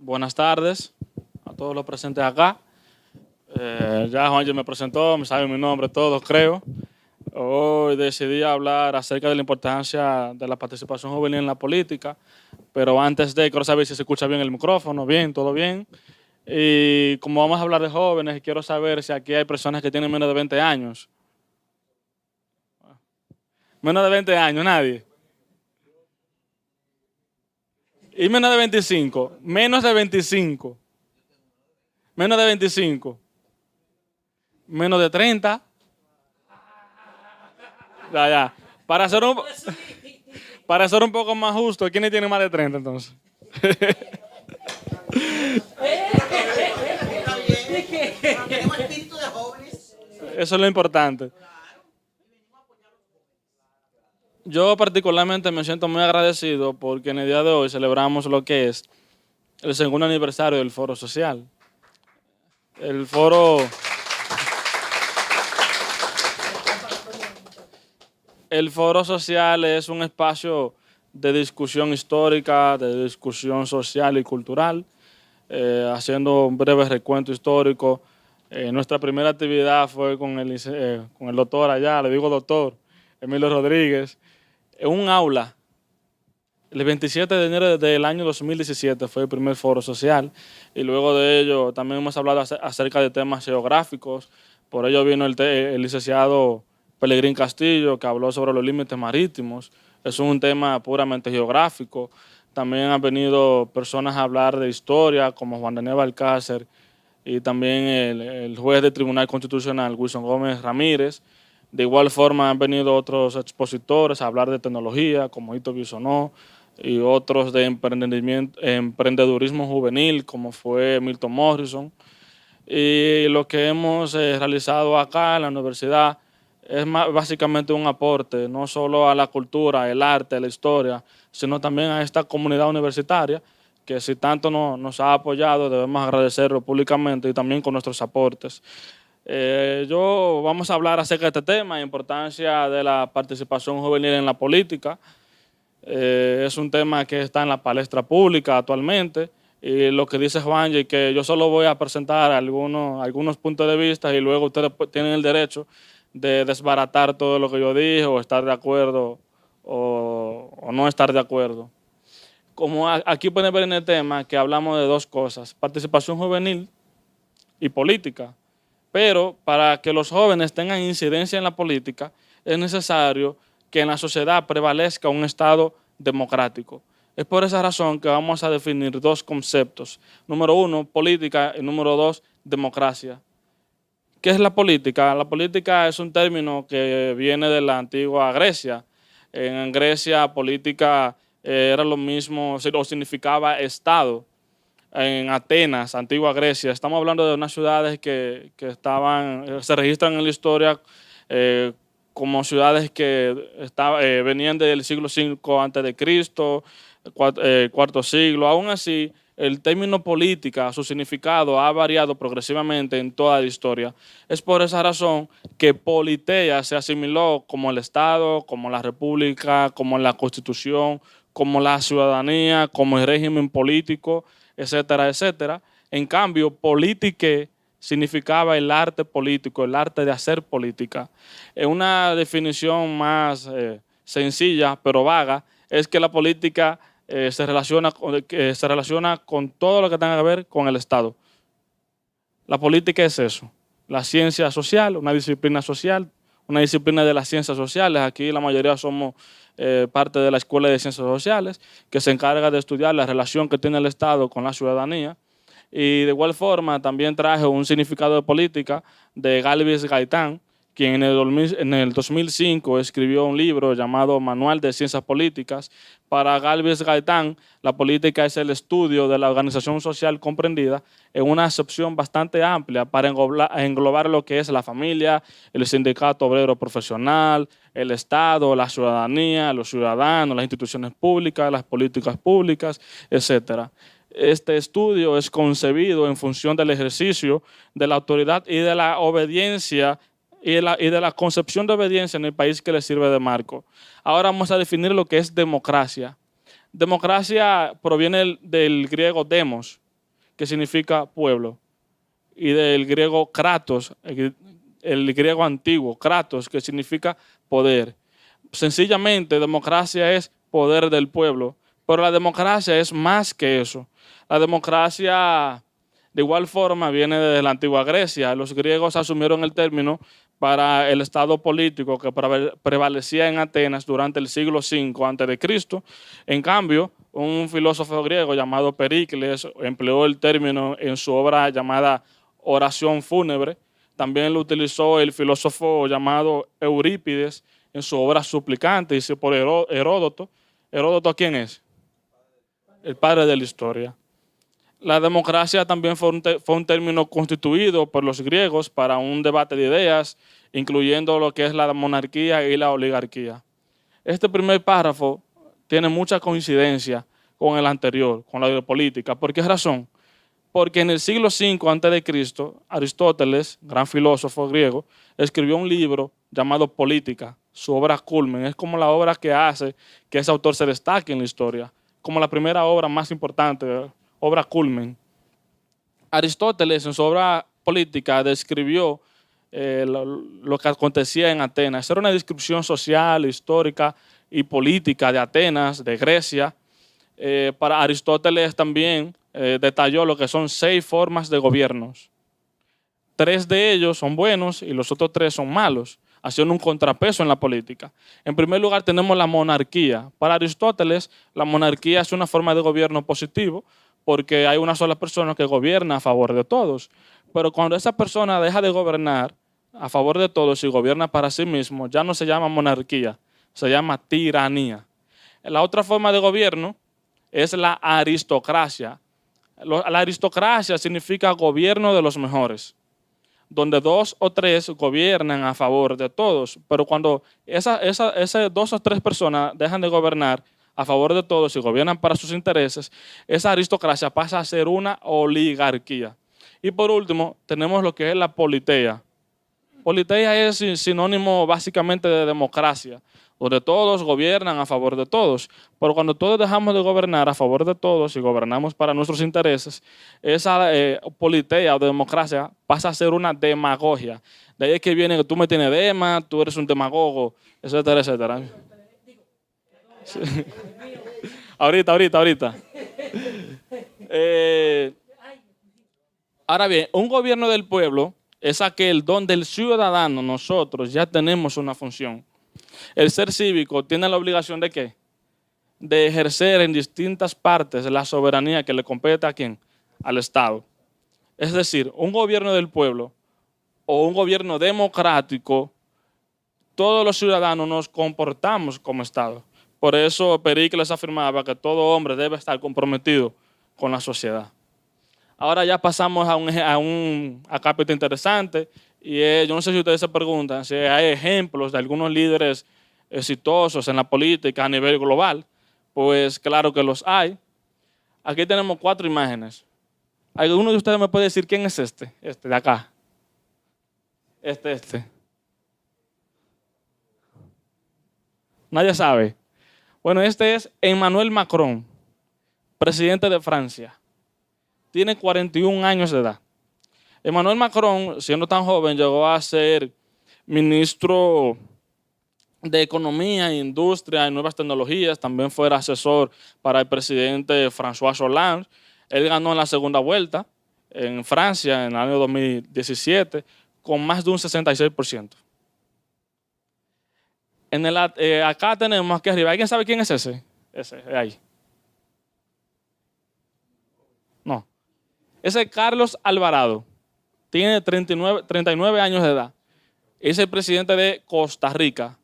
Buenas tardes a todos los presentes acá. Ya Juan me presentó, me sabe mi nombre, todos creo. Hoy decidí hablar acerca de la importancia de la participación juvenil en la política, pero antes de, quiero saber si se escucha bien el micrófono, bien, todo bien. Y como vamos a hablar de jóvenes, quiero saber si aquí hay personas que tienen menos de 20 años. Menos de 20 años, nadie. Y menos de 25, menos de 25, menos de 25, menos de 30. Ya. Para ser un poco más justo, ¿quiénes tienen más de 30 entonces? Eso es lo importante. Yo particularmente me siento muy agradecido porque en el día de hoy celebramos lo que es el segundo aniversario del Foro Social. El Foro Social es un espacio de discusión histórica, de discusión social y cultural. Haciendo un breve recuento histórico, nuestra primera actividad fue con el doctor allá, le digo doctor, Emilio Rodríguez, en un aula. El 27 de enero del año 2017 fue el primer foro social y luego de ello también hemos hablado acerca de temas geográficos. Por ello vino el licenciado Pelegrín Castillo, que habló sobre los límites marítimos. Es un tema puramente geográfico. También han venido personas a hablar de historia, como Juan Daniel Balcácer, y también el juez del Tribunal Constitucional, Wilson Gómez Ramírez. De igual forma han venido otros expositores a hablar de tecnología, como Hito Bisonó, y otros de emprendedurismo juvenil, como fue Milton Morrison. Y lo que hemos realizado acá en la universidad es básicamente un aporte, no solo a la cultura, el arte, la historia, sino también a esta comunidad universitaria, que si tanto nos ha apoyado, debemos agradecerlo públicamente y también con nuestros aportes. Vamos a hablar acerca de este tema, la importancia de la participación juvenil en la política. Es un tema que está en la palestra pública actualmente y lo que dice Juan es que yo solo voy a presentar algunos puntos de vista y luego ustedes tienen el derecho de desbaratar todo lo que yo dije o estar de acuerdo o no estar de acuerdo. Como aquí pueden ver en el tema que hablamos de dos cosas, participación juvenil y política, pero para que los jóvenes tengan incidencia en la política es necesario que en la sociedad prevalezca un Estado democrático. Es por esa razón que vamos a definir dos conceptos. Número uno, política, y número dos, democracia. ¿Qué es la política? La política es un término que viene de la antigua Grecia. En Grecia, política era lo mismo, o significaba Estado. En Atenas, antigua Grecia, estamos hablando de unas ciudades que se registran en la historia como ciudades que venían del siglo V a.C., cuarto siglo. Aún así, el término política, su significado ha variado progresivamente en toda la historia. Es por esa razón que politeia se asimiló como el Estado, como la República, como la Constitución, como la ciudadanía, como el régimen político, etcétera, etcétera. En cambio, politique significaba el arte político, el arte de hacer política. Una definición más sencilla, pero vaga, es que la política se relaciona con todo lo que tenga que ver con el Estado. La política es eso, la ciencia social, una disciplina de las ciencias sociales. Aquí la mayoría somos parte de la Escuela de Ciencias Sociales, que se encarga de estudiar la relación que tiene el Estado con la ciudadanía. Y de igual forma también traje un significado de política de Galvez Gaitán, quien en el 2005 escribió un libro llamado Manual de Ciencias Políticas. Para Galvez Gaitán, la política es el estudio de la organización social comprendida en una acepción bastante amplia para englobar lo que es la familia, el sindicato obrero profesional, el Estado, la ciudadanía, los ciudadanos, las instituciones públicas, las políticas públicas, etcétera. Este estudio es concebido en función del ejercicio de la autoridad y de la obediencia y de la concepción de obediencia en el país que le sirve de marco. Ahora vamos a definir lo que es democracia. Democracia proviene del griego demos, que significa pueblo, y del griego kratos, el griego antiguo, kratos, que significa poder. Sencillamente, democracia es poder del pueblo, pero la democracia es más que eso. La democracia, de igual forma, viene de la antigua Grecia. Los griegos asumieron el término para el estado político que prevalecía en Atenas durante el siglo V a.C. En cambio, un filósofo griego llamado Pericles empleó el término en su obra llamada Oración fúnebre. También lo utilizó el filósofo llamado Eurípides en su obra Suplicante, dice por Heródoto. ¿Heródoto quién es? El padre de la historia. La democracia también fue un término constituido por los griegos para un debate de ideas, incluyendo lo que es la monarquía y la oligarquía. Este primer párrafo tiene mucha coincidencia con el anterior, con la política. ¿Por qué razón? Porque en el siglo V a.C., Aristóteles, gran filósofo griego, escribió un libro llamado Política, su obra culmen. Es como la obra que hace que ese autor se destaque en la historia, como la primera obra más importante, obra culmen. Aristóteles, en su obra Política, describió lo que acontecía en Atenas. Era una descripción social, histórica y política de Atenas, de Grecia. Para Aristóteles también detalló lo que son 6 formas de gobiernos. 3 de ellos son buenos y los otros 3 son malos, haciendo un contrapeso en la política. En primer lugar tenemos la monarquía. Para Aristóteles, la monarquía es una forma de gobierno positivo porque hay una sola persona que gobierna a favor de todos. Pero cuando esa persona deja de gobernar a favor de todos y gobierna para sí mismo, ya no se llama monarquía, se llama tiranía. La otra forma de gobierno es la aristocracia. La aristocracia significa gobierno de los mejores, donde 2 o 3 gobiernan a favor de todos. Pero cuando esas 2 o 3 personas dejan de gobernar a favor de todos y gobiernan para sus intereses, esa aristocracia pasa a ser una oligarquía. Y por último, tenemos lo que es la politeia. Politeia es sinónimo básicamente de democracia, donde todos gobiernan a favor de todos. Pero cuando todos dejamos de gobernar a favor de todos y gobernamos para nuestros intereses, esa politeia o democracia pasa a ser una demagogia. De ahí es que viene que tú me tienes dema, tú eres un demagogo, etcétera, etcétera. Sí. Ahorita. Ahora bien, un gobierno del pueblo es aquel donde el ciudadano, nosotros, ya tenemos una función. El ser cívico tiene la obligación ¿de qué? De ejercer en distintas partes la soberanía que le compete ¿a quién? Al Estado. Es decir, un gobierno del pueblo o un gobierno democrático, todos los ciudadanos nos comportamos como Estado. Por eso Pericles afirmaba que todo hombre debe estar comprometido con la sociedad. Ahora ya pasamos a un capítulo interesante y yo no sé si ustedes se preguntan si hay ejemplos de algunos líderes exitosos en la política a nivel global. Pues claro que los hay. Aquí tenemos 4 imágenes. ¿Alguno de ustedes me puede decir quién es este? Este de acá. Este. Nadie sabe. Bueno, este es Emmanuel Macron, presidente de Francia. Tiene 41 años de edad. Emmanuel Macron, siendo tan joven, llegó a ser ministro de Economía, Industria y Nuevas Tecnologías. También fue asesor para el presidente François Hollande. Él ganó en la segunda vuelta en Francia en el año 2017 con más de un 66%. Acá tenemos aquí arriba. ¿Alguien sabe quién es ese? Ese, de ahí. No. Ese es Carlos Alvarado. Tiene 39 años de edad. Es el presidente de Costa Rica.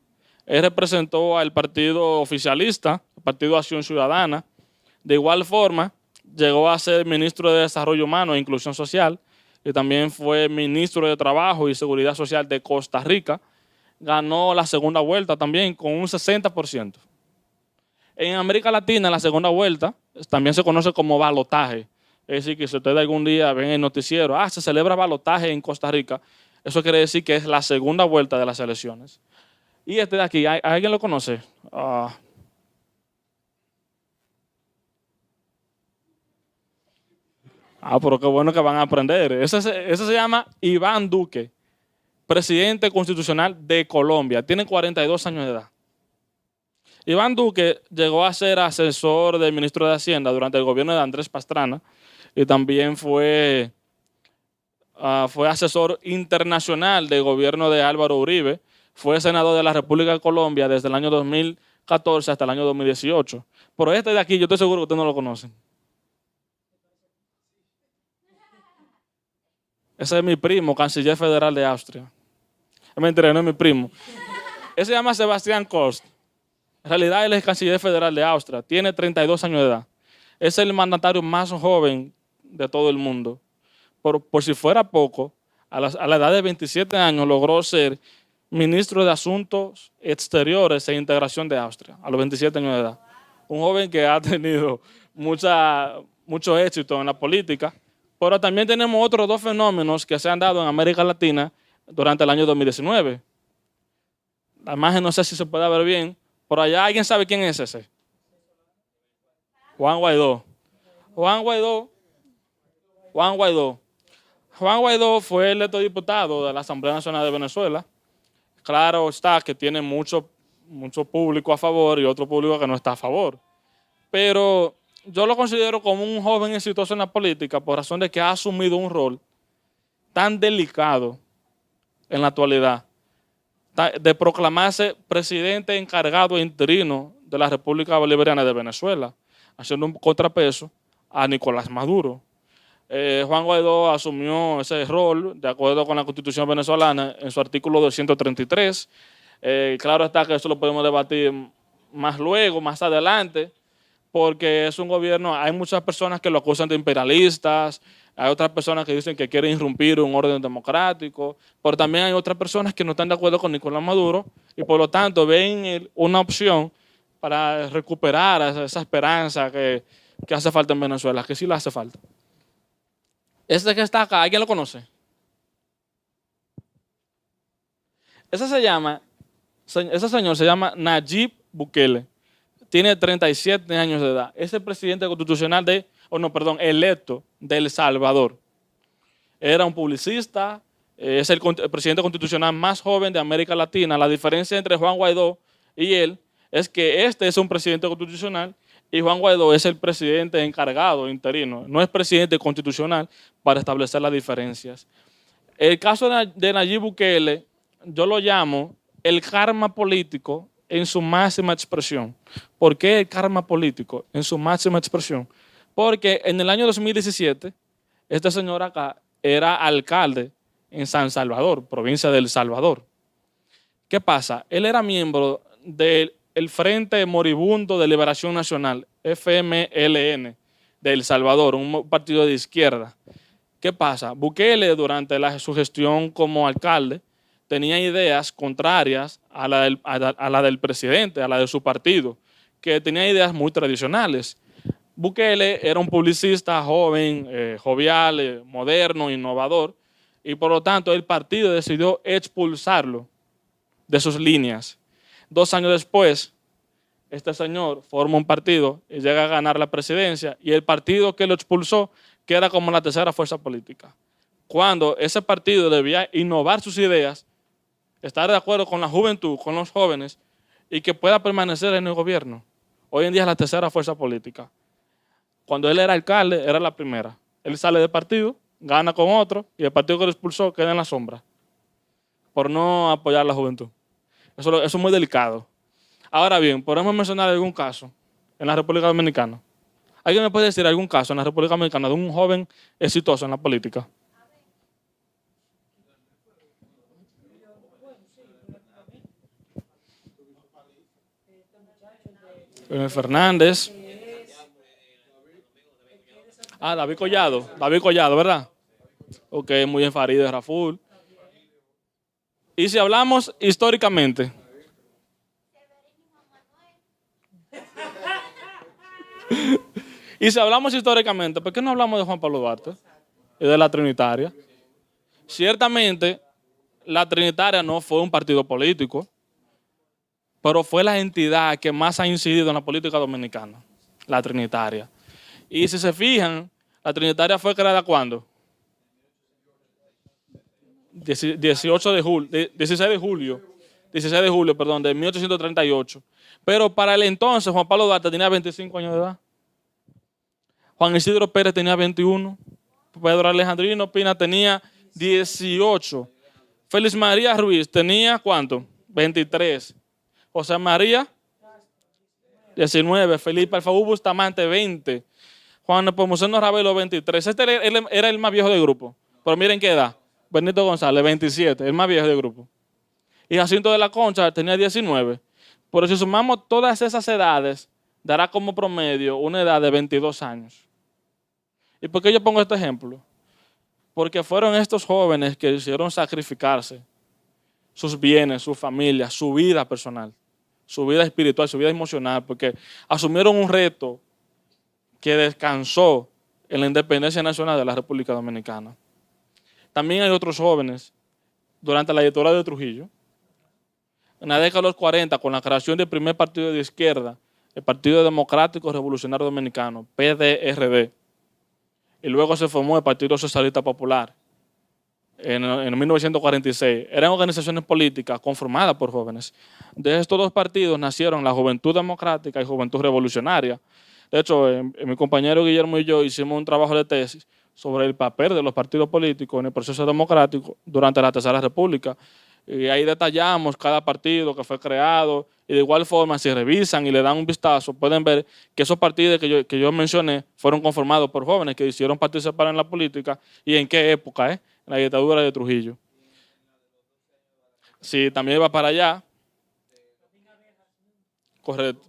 Él representó al partido oficialista, el Partido Acción Ciudadana. De igual forma, llegó a ser ministro de Desarrollo Humano e Inclusión Social y también fue ministro de Trabajo y Seguridad Social de Costa Rica. Ganó la segunda vuelta también con un 60%. En América Latina, la segunda vuelta también se conoce como balotaje. Es decir, que si ustedes algún día ven el noticiero, se celebra balotaje en Costa Rica, eso quiere decir que es la segunda vuelta de las elecciones. Y este de aquí, ¿alguien lo conoce? Pero qué bueno que van a aprender. Ese se llama Iván Duque, presidente constitucional de Colombia. Tiene 42 años de edad. Iván Duque llegó a ser asesor del ministro de Hacienda durante el gobierno de Andrés Pastrana y también fue asesor internacional del gobierno de Álvaro Uribe. Fue senador de la República de Colombia desde el año 2014 hasta el año 2018. Pero este de aquí, yo estoy seguro que ustedes no lo conocen. Ese es mi primo, canciller federal de Austria. Es mentira, no es mi primo. Ese se llama Sebastián Kurz. En realidad él es canciller federal de Austria. Tiene 32 años de edad. Es el mandatario más joven de todo el mundo. Por si fuera poco, a la edad de 27 años logró ser ministro de Asuntos Exteriores e Integración de Austria, a los 27 años de edad. Un joven que ha tenido mucho éxito en la política, pero también tenemos otros dos fenómenos que se han dado en América Latina durante el año 2019. La imagen no sé si se puede ver bien. Por allá, ¿alguien sabe quién es ese? Juan Guaidó. Juan Guaidó fue electo diputado de la Asamblea Nacional de Venezuela. Claro está que tiene mucho público a favor y otro público que no está a favor. Pero yo lo considero como un joven exitoso en la política por razón de que ha asumido un rol tan delicado en la actualidad de proclamarse presidente encargado e interino de la República Bolivariana de Venezuela, haciendo un contrapeso a Nicolás Maduro. Juan Guaidó asumió ese rol de acuerdo con la Constitución venezolana en su artículo 233. Claro está que eso lo podemos debatir más luego, más adelante, porque es un gobierno, hay muchas personas que lo acusan de imperialistas, hay otras personas que dicen que quieren irrumpir un orden democrático, pero también hay otras personas que no están de acuerdo con Nicolás Maduro y por lo tanto ven una opción para recuperar esa esperanza que hace falta en Venezuela, que sí le hace falta. Este que está acá, ¿alguien lo conoce? Ese señor se llama Nayib Bukele. Tiene 37 años de edad. Es el presidente constitucional electo de El Salvador. Era un publicista, es el presidente constitucional más joven de América Latina. La diferencia entre Juan Guaidó y él es que este es un presidente constitucional y Juan Guaidó es el presidente encargado, interino. No es presidente constitucional para establecer las diferencias. El caso de Nayib Bukele, yo lo llamo el karma político en su máxima expresión. ¿Por qué el karma político en su máxima expresión? Porque en el año 2017, este señor acá era alcalde en San Salvador, provincia de El Salvador. ¿Qué pasa? Él era miembro del Frente Moribundo de Liberación Nacional, FMLN, de El Salvador, un partido de izquierda. ¿Qué pasa? Bukele, durante su gestión como alcalde, tenía ideas contrarias a la del presidente, a la de su partido, que tenía ideas muy tradicionales. Bukele era un publicista joven, jovial, moderno, innovador, y por lo tanto el partido decidió expulsarlo de sus líneas. 2 años después, este señor forma un partido y llega a ganar la presidencia, y el partido que lo expulsó queda como la tercera fuerza política. Cuando ese partido debía innovar sus ideas, estar de acuerdo con la juventud, con los jóvenes, y que pueda permanecer en el gobierno. Hoy en día es la tercera fuerza política. Cuando él era alcalde, era la primera. Él sale del partido, gana con otro, y el partido que lo expulsó queda en la sombra, por no apoyar a la juventud. Eso es muy delicado. Ahora bien, podemos mencionar algún caso en la República Dominicana. ¿Alguien me puede decir algún caso en la República Dominicana de un joven exitoso en la política? Fernández. David Collado, ¿verdad? Ok, muy bien, Farideh Raful. Y si hablamos históricamente. ¿Por qué no hablamos de Juan Pablo Duarte y de la Trinitaria? Ciertamente, la Trinitaria no fue un partido político, pero fue la entidad que más ha incidido en la política dominicana, la Trinitaria. Y si se fijan, La Trinitaria fue creada ¿cuándo? 18 de julio, 16 de julio, perdón, de 1838. Pero para el entonces Juan Pablo Duarte tenía 25 años de edad. Juan Isidro Pérez tenía 21. Pedro Alejandrino Pina tenía 18. Félix María Ruiz tenía ¿cuánto? 23. José María, 19. Felipe Alfaú Bustamante, 20. Juan Nepomuceno Ravelo, 23. Este era el más viejo del grupo. Pero miren qué edad. Benito González, 27, el más viejo del grupo. Y Jacinto de la Concha tenía 19. Pero si sumamos todas esas edades, dará como promedio una edad de 22 años. ¿Y por qué yo pongo este ejemplo? Porque fueron estos jóvenes que hicieron sacrificarse sus bienes, su familia, su vida personal, su vida espiritual, su vida emocional, porque asumieron un reto que descansó en la independencia nacional de la República Dominicana. También hay otros jóvenes durante la dictadura de Trujillo, en la década de los 40, con la creación del primer partido de izquierda, el Partido Democrático Revolucionario Dominicano, PDRD, y luego se formó el Partido Socialista Popular en 1946. Eran organizaciones políticas conformadas por jóvenes. De estos dos partidos nacieron la Juventud Democrática y Juventud Revolucionaria. De hecho, mi compañero Guillermo y yo hicimos un trabajo de tesis sobre el papel de los partidos políticos en el proceso democrático durante la Tercera República. Y ahí detallamos cada partido que fue creado y de igual forma, si revisan y le dan un vistazo, pueden ver que esos partidos que yo mencioné fueron conformados por jóvenes que hicieron participar en la política y en qué época, en la dictadura de Trujillo. Sí, también iba para allá. Correcto.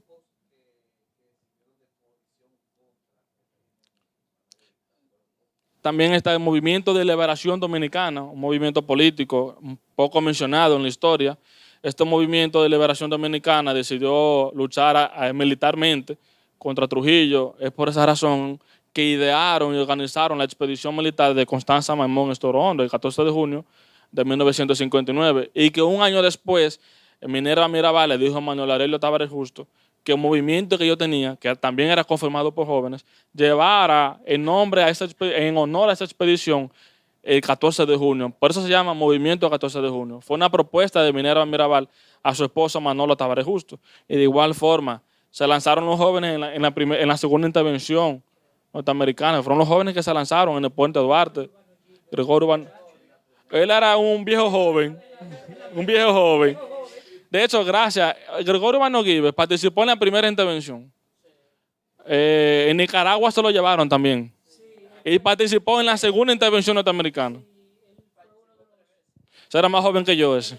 También está el Movimiento de Liberación Dominicana, un movimiento político poco mencionado en la historia. Este movimiento de liberación dominicana decidió luchar militarmente contra Trujillo. Es por esa razón que idearon y organizaron la expedición militar de Constanza Maimón Estorondo el 14 de junio de 1959 y que un año después Minerva Mirabal le dijo a Manuel Aurelio Tavares Justo que el movimiento que yo tenía, que también era conformado por jóvenes, llevara en honor a esa expedición el 14 de junio. Por eso se llama Movimiento 14 de junio. Fue una propuesta de Minerva Mirabal a su esposo Manolo Tavares Justo. Y de igual forma, se lanzaron los jóvenes en la segunda intervención norteamericana. Fueron los jóvenes que se lanzaron en el Puente Duarte. Gregorio Urbano. Él era un viejo joven. Un viejo joven. De hecho, gracias, Gregorio Urbano Gives participó en la primera intervención. En Nicaragua se lo llevaron también. Y participó en la segunda intervención norteamericana. Ese era más joven que yo ese.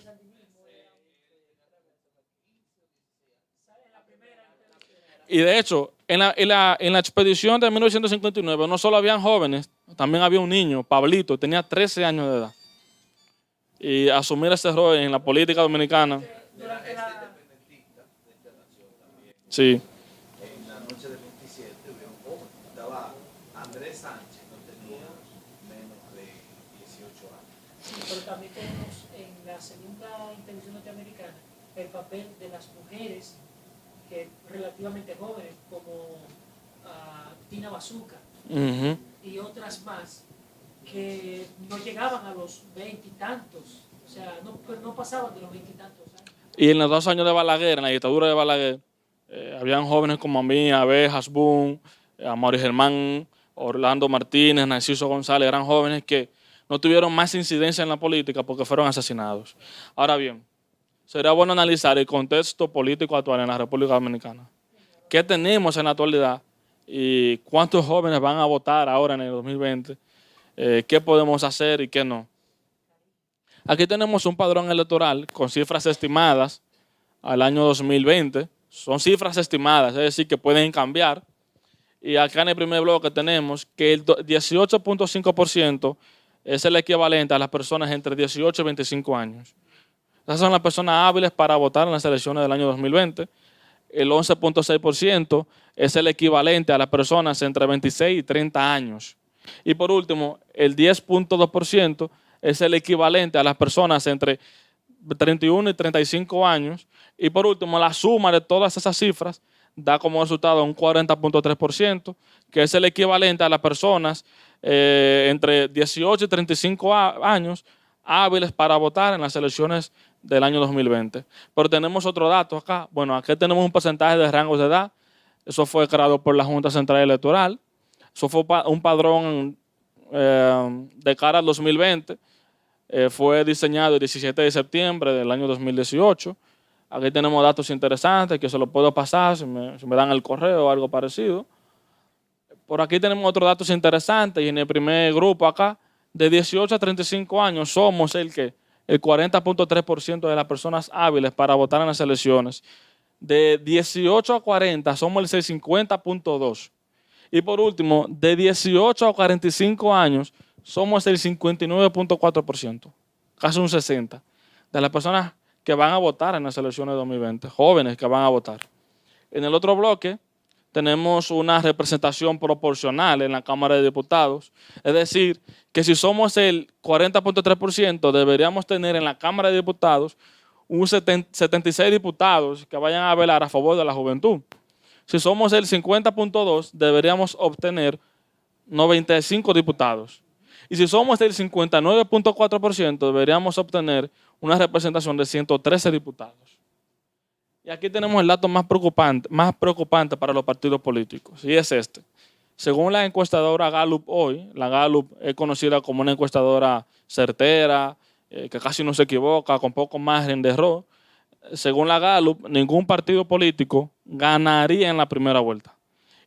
Y de hecho, en la expedición de 1959 no solo habían jóvenes, también había un niño, Pablito, tenía 13 años de edad. Y asumir ese rol en la política dominicana. Sí. En la noche del 27 vio un joven, estaba Andrés Sánchez, no tenía menos de 18 años. Pero también tenemos en la segunda intervención norteamericana el papel de las mujeres que relativamente jóvenes, como Tina Bazuca y otras más, que no llegaban a los 20 y tantos, o sea, no pasaban de los 20 y tantos años. Y en los 2 años de Balaguer, en la dictadura de Balaguer, habían jóvenes como a mí, Abel Hasbún, Amaury Germán, Orlando Martínez, Narciso González, eran jóvenes que no tuvieron más incidencia en la política porque fueron asesinados. Ahora bien, sería bueno analizar el contexto político actual en la República Dominicana. ¿Qué tenemos en la actualidad y cuántos jóvenes van a votar ahora en el 2020? ¿Qué podemos hacer y qué no? Aquí tenemos un padrón electoral con cifras estimadas al año 2020. Son cifras estimadas, es decir, que pueden cambiar. Y acá en el primer bloque tenemos que el 18.5% es el equivalente a las personas entre 18 y 25 años. Esas son las personas hábiles para votar en las elecciones del año 2020. El 11.6% es el equivalente a las personas entre 26 y 30 años. Y por último, el 10.2% es el equivalente a las personas entre 31 y 35 años. Y por último, la suma de todas esas cifras da como resultado un 40.3%, que es el equivalente a las personas entre 18 y 35 años hábiles para votar en las elecciones del año 2020. Pero tenemos otro dato acá. Bueno, aquí tenemos un porcentaje de rangos de edad. Eso fue creado por la Junta Central Electoral. Eso fue un padrón de cara al 2020. Fue diseñado el 17 de septiembre del año 2018. Aquí tenemos datos interesantes que se los puedo pasar si me dan el correo o algo parecido. Por aquí tenemos otros datos interesantes y en el primer grupo acá, de 18 a 35 años, somos el 40.3% de las personas hábiles para votar en las elecciones. De 18 a 40 somos el 50.2%. Y por último, de 18 a 45 años somos el 59.4%, casi un 60%, de las personas que van a votar en las elecciones de 2020, jóvenes que van a votar. En el otro bloque tenemos una representación proporcional en la Cámara de Diputados, es decir, que si somos el 40.3%, deberíamos tener en la Cámara de Diputados un 76 diputados que vayan a velar a favor de la juventud. Si somos el 50.2%, deberíamos obtener 95 diputados. Y si somos el 59.4%, deberíamos obtener una representación de 113 diputados. Y aquí tenemos el dato más preocupante para los partidos políticos, y es este. Según la encuestadora Gallup hoy, la Gallup es conocida como una encuestadora certera, que casi no se equivoca, con poco margen de error. Según la Gallup, ningún partido político ganaría en la primera vuelta.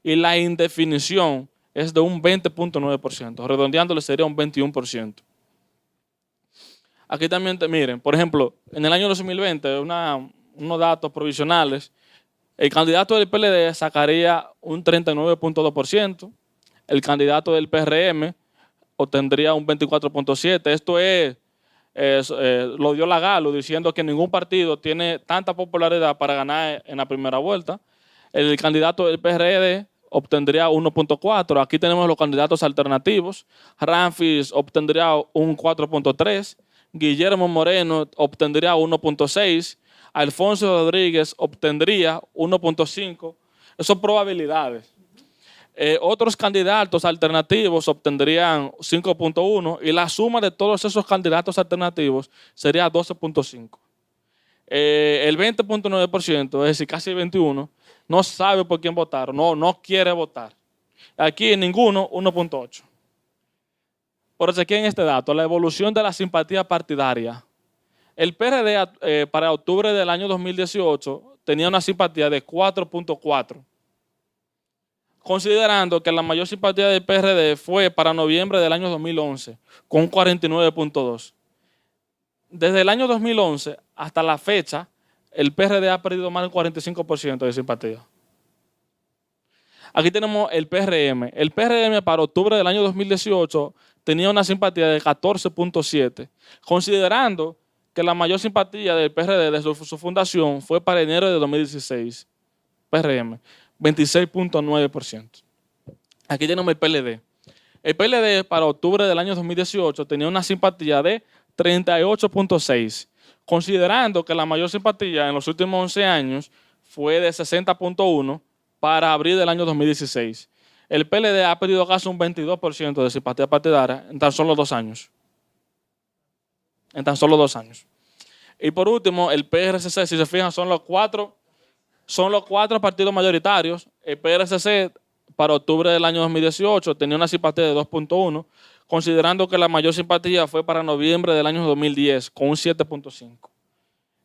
Y la indefinición es de un 20.9%, redondeándole sería un 21%. Aquí también, miren, por ejemplo, en el año 2020, unos datos provisionales, el candidato del PLD sacaría un 39.2%, el candidato del PRM obtendría un 24.7%. Esto lo dio la Galo diciendo que ningún partido tiene tanta popularidad para ganar en la primera vuelta. El candidato del PRD obtendría 1.4%. Aquí tenemos los candidatos alternativos. Ramfis obtendría un 4.3%. Guillermo Moreno obtendría 1.6%. Alfonso Rodríguez obtendría 1.5%. Esas son probabilidades. Otros candidatos alternativos obtendrían 5.1% y la suma de todos esos candidatos alternativos sería 12.5%. El 20.9%, es decir, casi 21%, no sabe por quién votar, no quiere votar. Aquí en ninguno, 1.8%. Por eso aquí en este dato, la evolución de la simpatía partidaria. El PRD para octubre del año 2018 tenía una simpatía de 4.4%. Considerando que la mayor simpatía del PRD fue para noviembre del año 2011, con 49.2%. Desde el año 2011 hasta la fecha, el PRD ha perdido más del 45% de simpatía. Aquí tenemos el PRM. El PRM para octubre del año 2018 tenía una simpatía de 14.7%, considerando que la mayor simpatía del PRD desde su fundación fue para enero de 2016. PRM. 26.9%. Aquí tenemos el PLD. El PLD para octubre del año 2018 tenía una simpatía de 38.6%, considerando que la mayor simpatía en los últimos 11 años fue de 60.1% para abril del año 2016. El PLD ha perdido casi un 22% de simpatía partidaria en tan solo 2 años. En tan solo 2 años. Y por último, el PRCC, si se fijan, son los cuatro partidos mayoritarios. El PRCC para octubre del año 2018 tenía una simpatía de 2.1%, considerando que la mayor simpatía fue para noviembre del año 2010, con un 7.5%.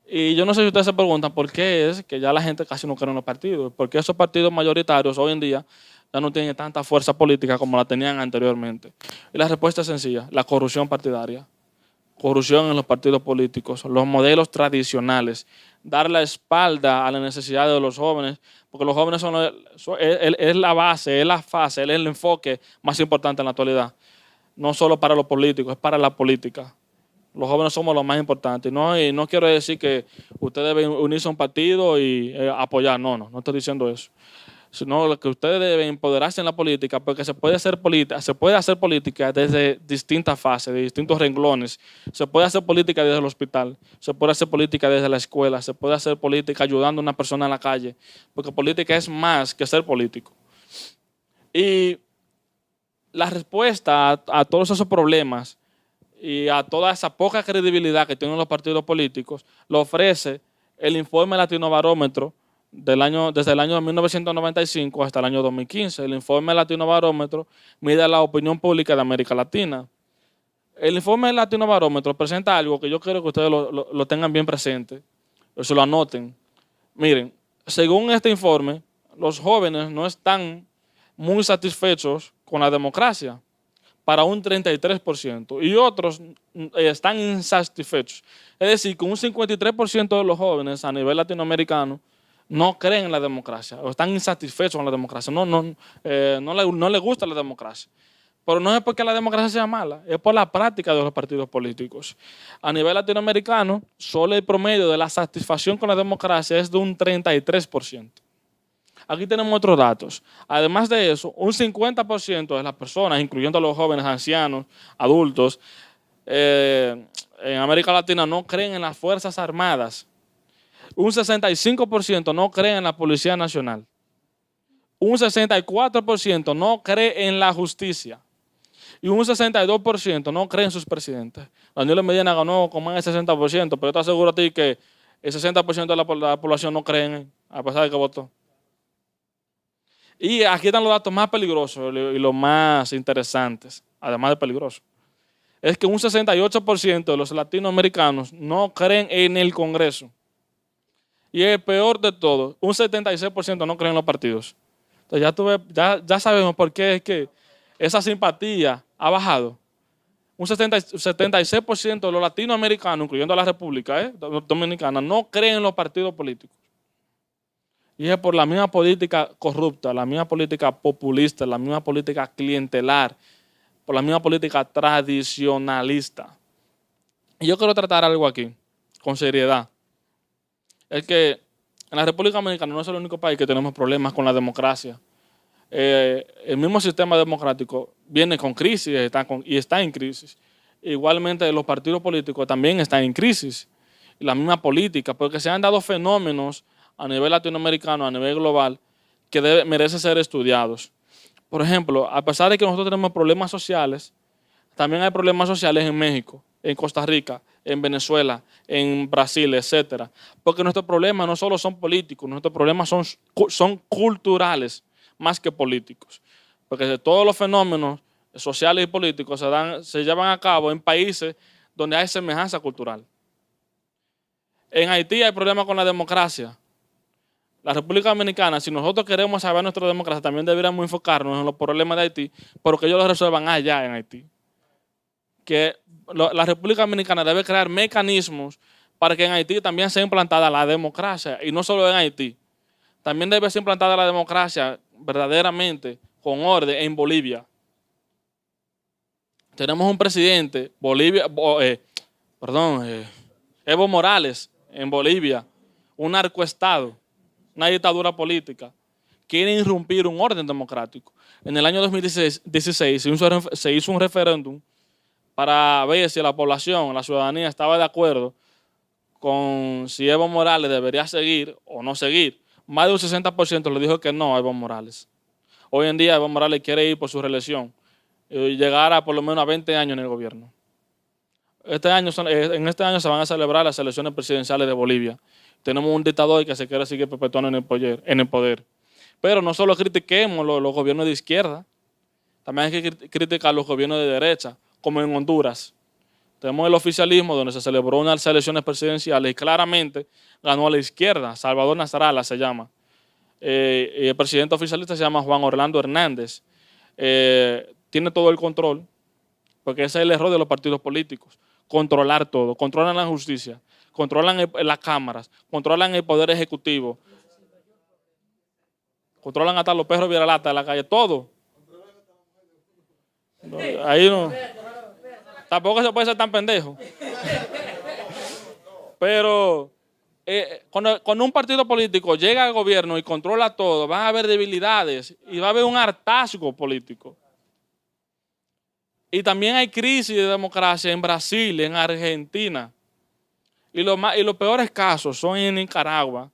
Y yo no sé si ustedes se preguntan por qué es que ya la gente casi no cree en los partidos, porque esos partidos mayoritarios hoy en día ya no tienen tanta fuerza política como la tenían anteriormente. Y la respuesta es sencilla: la corrupción partidaria. Corrupción en los partidos políticos, los modelos tradicionales, dar la espalda a la necesidad de los jóvenes, porque los jóvenes es la base, es la fase, es el enfoque más importante en la actualidad. No solo para los políticos, es para la política. Los jóvenes somos los más importantes. Y no quiero decir que usted debe unirse a un partido y apoyar, no estoy diciendo eso. sino lo que ustedes deben empoderarse en la política, porque se puede hacer política desde distintas fases, de distintos renglones. Se puede hacer política desde el hospital, se puede hacer política desde la escuela, se puede hacer política ayudando a una persona en la calle, porque política es más que ser político. Y la respuesta a todos esos problemas y a toda esa poca credibilidad que tienen los partidos políticos lo ofrece el informe Latinobarómetro desde el año 1995 hasta el año 2015. El informe Latinobarómetro mide la opinión pública de América Latina. El informe Latinobarómetro presenta algo que yo quiero que ustedes lo tengan bien presente, o se lo anoten. Miren, según este informe, los jóvenes no están muy satisfechos con la democracia, para un 33%, y otros están insatisfechos. Es decir, que un 53% de los jóvenes a nivel latinoamericano no creen en la democracia o están insatisfechos con la democracia, no les gusta la democracia. Pero no es porque la democracia sea mala, es por la práctica de los partidos políticos. A nivel latinoamericano, solo el promedio de la satisfacción con la democracia es de un 33%. Aquí tenemos otros datos. Además de eso, un 50% de las personas, incluyendo a los jóvenes, ancianos, adultos, en América Latina no creen en las Fuerzas Armadas. Un 65% no cree en la Policía Nacional. Un 64% no cree en la justicia. Y un 62% no cree en sus presidentes. Danilo Medina ganó con más del 60%, pero yo te aseguro a ti que el 60% de la población no cree en él, a pesar de que votó. Y aquí están los datos más peligrosos y los más interesantes, además de peligrosos. Es que un 68% de los latinoamericanos no creen en el Congreso. Y el peor de todo, un 76% no creen en los partidos. Entonces ya sabemos por qué es que esa simpatía ha bajado. Un 76% de los latinoamericanos, incluyendo la República Dominicana, no creen en los partidos políticos. Y es por la misma política corrupta, la misma política populista, la misma política clientelar, por la misma política tradicionalista. Y yo quiero tratar algo aquí, con seriedad. Es que en la República Dominicana no es el único país que tenemos problemas con la democracia. El mismo sistema democrático viene con crisis y está en crisis. Igualmente los partidos políticos también están en crisis. Y la misma política, porque se han dado fenómenos a nivel latinoamericano, a nivel global, que merecen ser estudiados. Por ejemplo, a pesar de que nosotros tenemos problemas sociales, también hay problemas sociales en México, en Costa Rica, en Venezuela, en Brasil, etcétera. Porque nuestros problemas no solo son políticos, nuestros problemas son culturales más que políticos. Porque todos los fenómenos sociales y políticos se llevan a cabo en países donde hay semejanza cultural. En Haití hay problemas con la democracia. La República Dominicana, si nosotros queremos salvar nuestra democracia, también deberíamos enfocarnos en los problemas de Haití, pero que ellos los resuelvan allá en Haití. Que la República Dominicana debe crear mecanismos para que en Haití también sea implantada la democracia, y no solo en Haití. También debe ser implantada la democracia verdaderamente, con orden, en Bolivia. Tenemos un presidente, Evo Morales, en Bolivia, un narcoestado, una dictadura política, quiere irrumpir un orden democrático. En el año 2016 se hizo un referéndum para ver si la población, la ciudadanía estaba de acuerdo con si Evo Morales debería seguir o no seguir. Más de un 60% le dijo que no a Evo Morales. Hoy en día Evo Morales quiere ir por su reelección y llegar a por lo menos a 20 años en el gobierno. En este año se van a celebrar las elecciones presidenciales de Bolivia. Tenemos un dictador que se quiere seguir perpetuando en el poder. Pero no solo critiquemos los gobiernos de izquierda, también hay que criticar los gobiernos de derecha, como en Honduras. Tenemos el oficialismo donde se celebró unas elecciones presidenciales y claramente ganó a la izquierda, Salvador Nasralla se llama. Y el presidente oficialista se llama Juan Orlando Hernández. Tiene todo el control, porque ese es el error de los partidos políticos. Controlar todo, controlan la justicia, controlan las cámaras, controlan el poder ejecutivo, controlan hasta los perros viralata de la calle, todo. Ahí no. Tampoco se puede ser tan pendejo. Pero cuando un partido político llega al gobierno y controla todo, van a haber debilidades y va a haber un hartazgo político. Y también hay crisis de democracia en Brasil, en Argentina. Y los peores casos son en Nicaragua,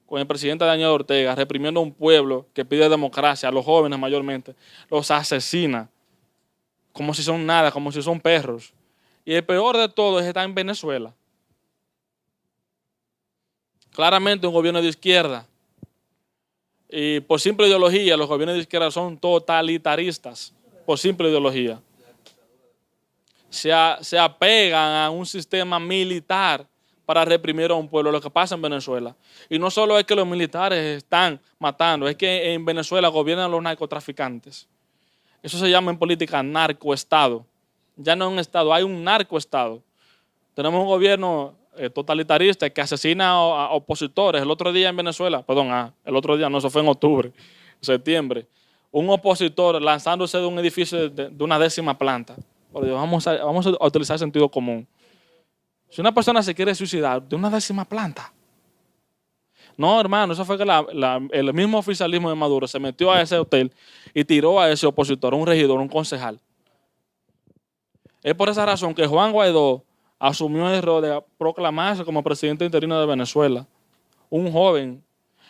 con el presidente Daniel Ortega, reprimiendo a un pueblo que pide democracia, a los jóvenes mayormente, los asesina, como si son nada, como si son perros. Y el peor de todo es que está en Venezuela. Claramente un gobierno de izquierda. Y por simple ideología, los gobiernos de izquierda son totalitaristas, por simple ideología. Se apegan a un sistema militar para reprimir a un pueblo, lo que pasa en Venezuela. Y no solo es que los militares están matando, es que en Venezuela gobiernan los narcotraficantes. Eso se llama en política narcoestado. Ya no es un estado, hay un narcoestado. Tenemos un gobierno totalitarista que asesina a opositores. El otro día en Venezuela, el otro día no, eso fue en octubre, septiembre, un opositor lanzándose de un edificio de una 10ª planta. Por Dios, vamos a utilizar sentido común. Si una persona se quiere suicidar de una 10ª planta. No, hermano, eso fue que el mismo oficialismo de Maduro se metió a ese hotel y tiró a ese opositor, un regidor, un concejal. Es por esa razón que Juan Guaidó asumió el error de proclamarse como presidente interino de Venezuela. Un joven.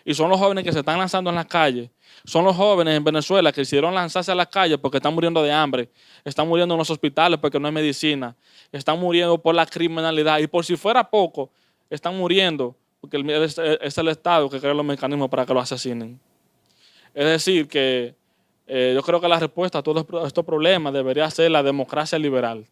Y son los jóvenes que se están lanzando en las calles. Son los jóvenes en Venezuela que hicieron lanzarse a las calles porque están muriendo de hambre. Están muriendo en los hospitales porque no hay medicina. Están muriendo por la criminalidad. Y por si fuera poco, están muriendo porque es el Estado que crea los mecanismos para que los asesinen. Es decir, que yo creo que la respuesta a todos estos problemas debería ser la democracia liberal.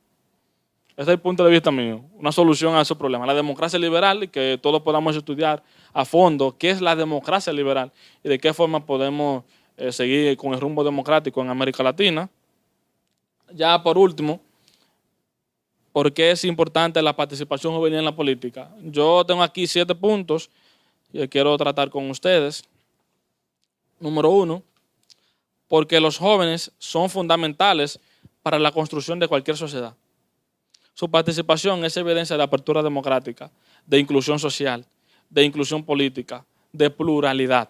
Ese es el punto de vista mío, una solución a esos problemas. La democracia liberal y que todos podamos estudiar a fondo qué es la democracia liberal y de qué forma podemos seguir con el rumbo democrático en América Latina. Ya por último, ¿por qué es importante la participación juvenil en la política? Yo tengo aquí 7 puntos que quiero tratar con ustedes. Número 1, porque los jóvenes son fundamentales para la construcción de cualquier sociedad. Su participación es evidencia de apertura democrática, de inclusión social, de inclusión política, de pluralidad.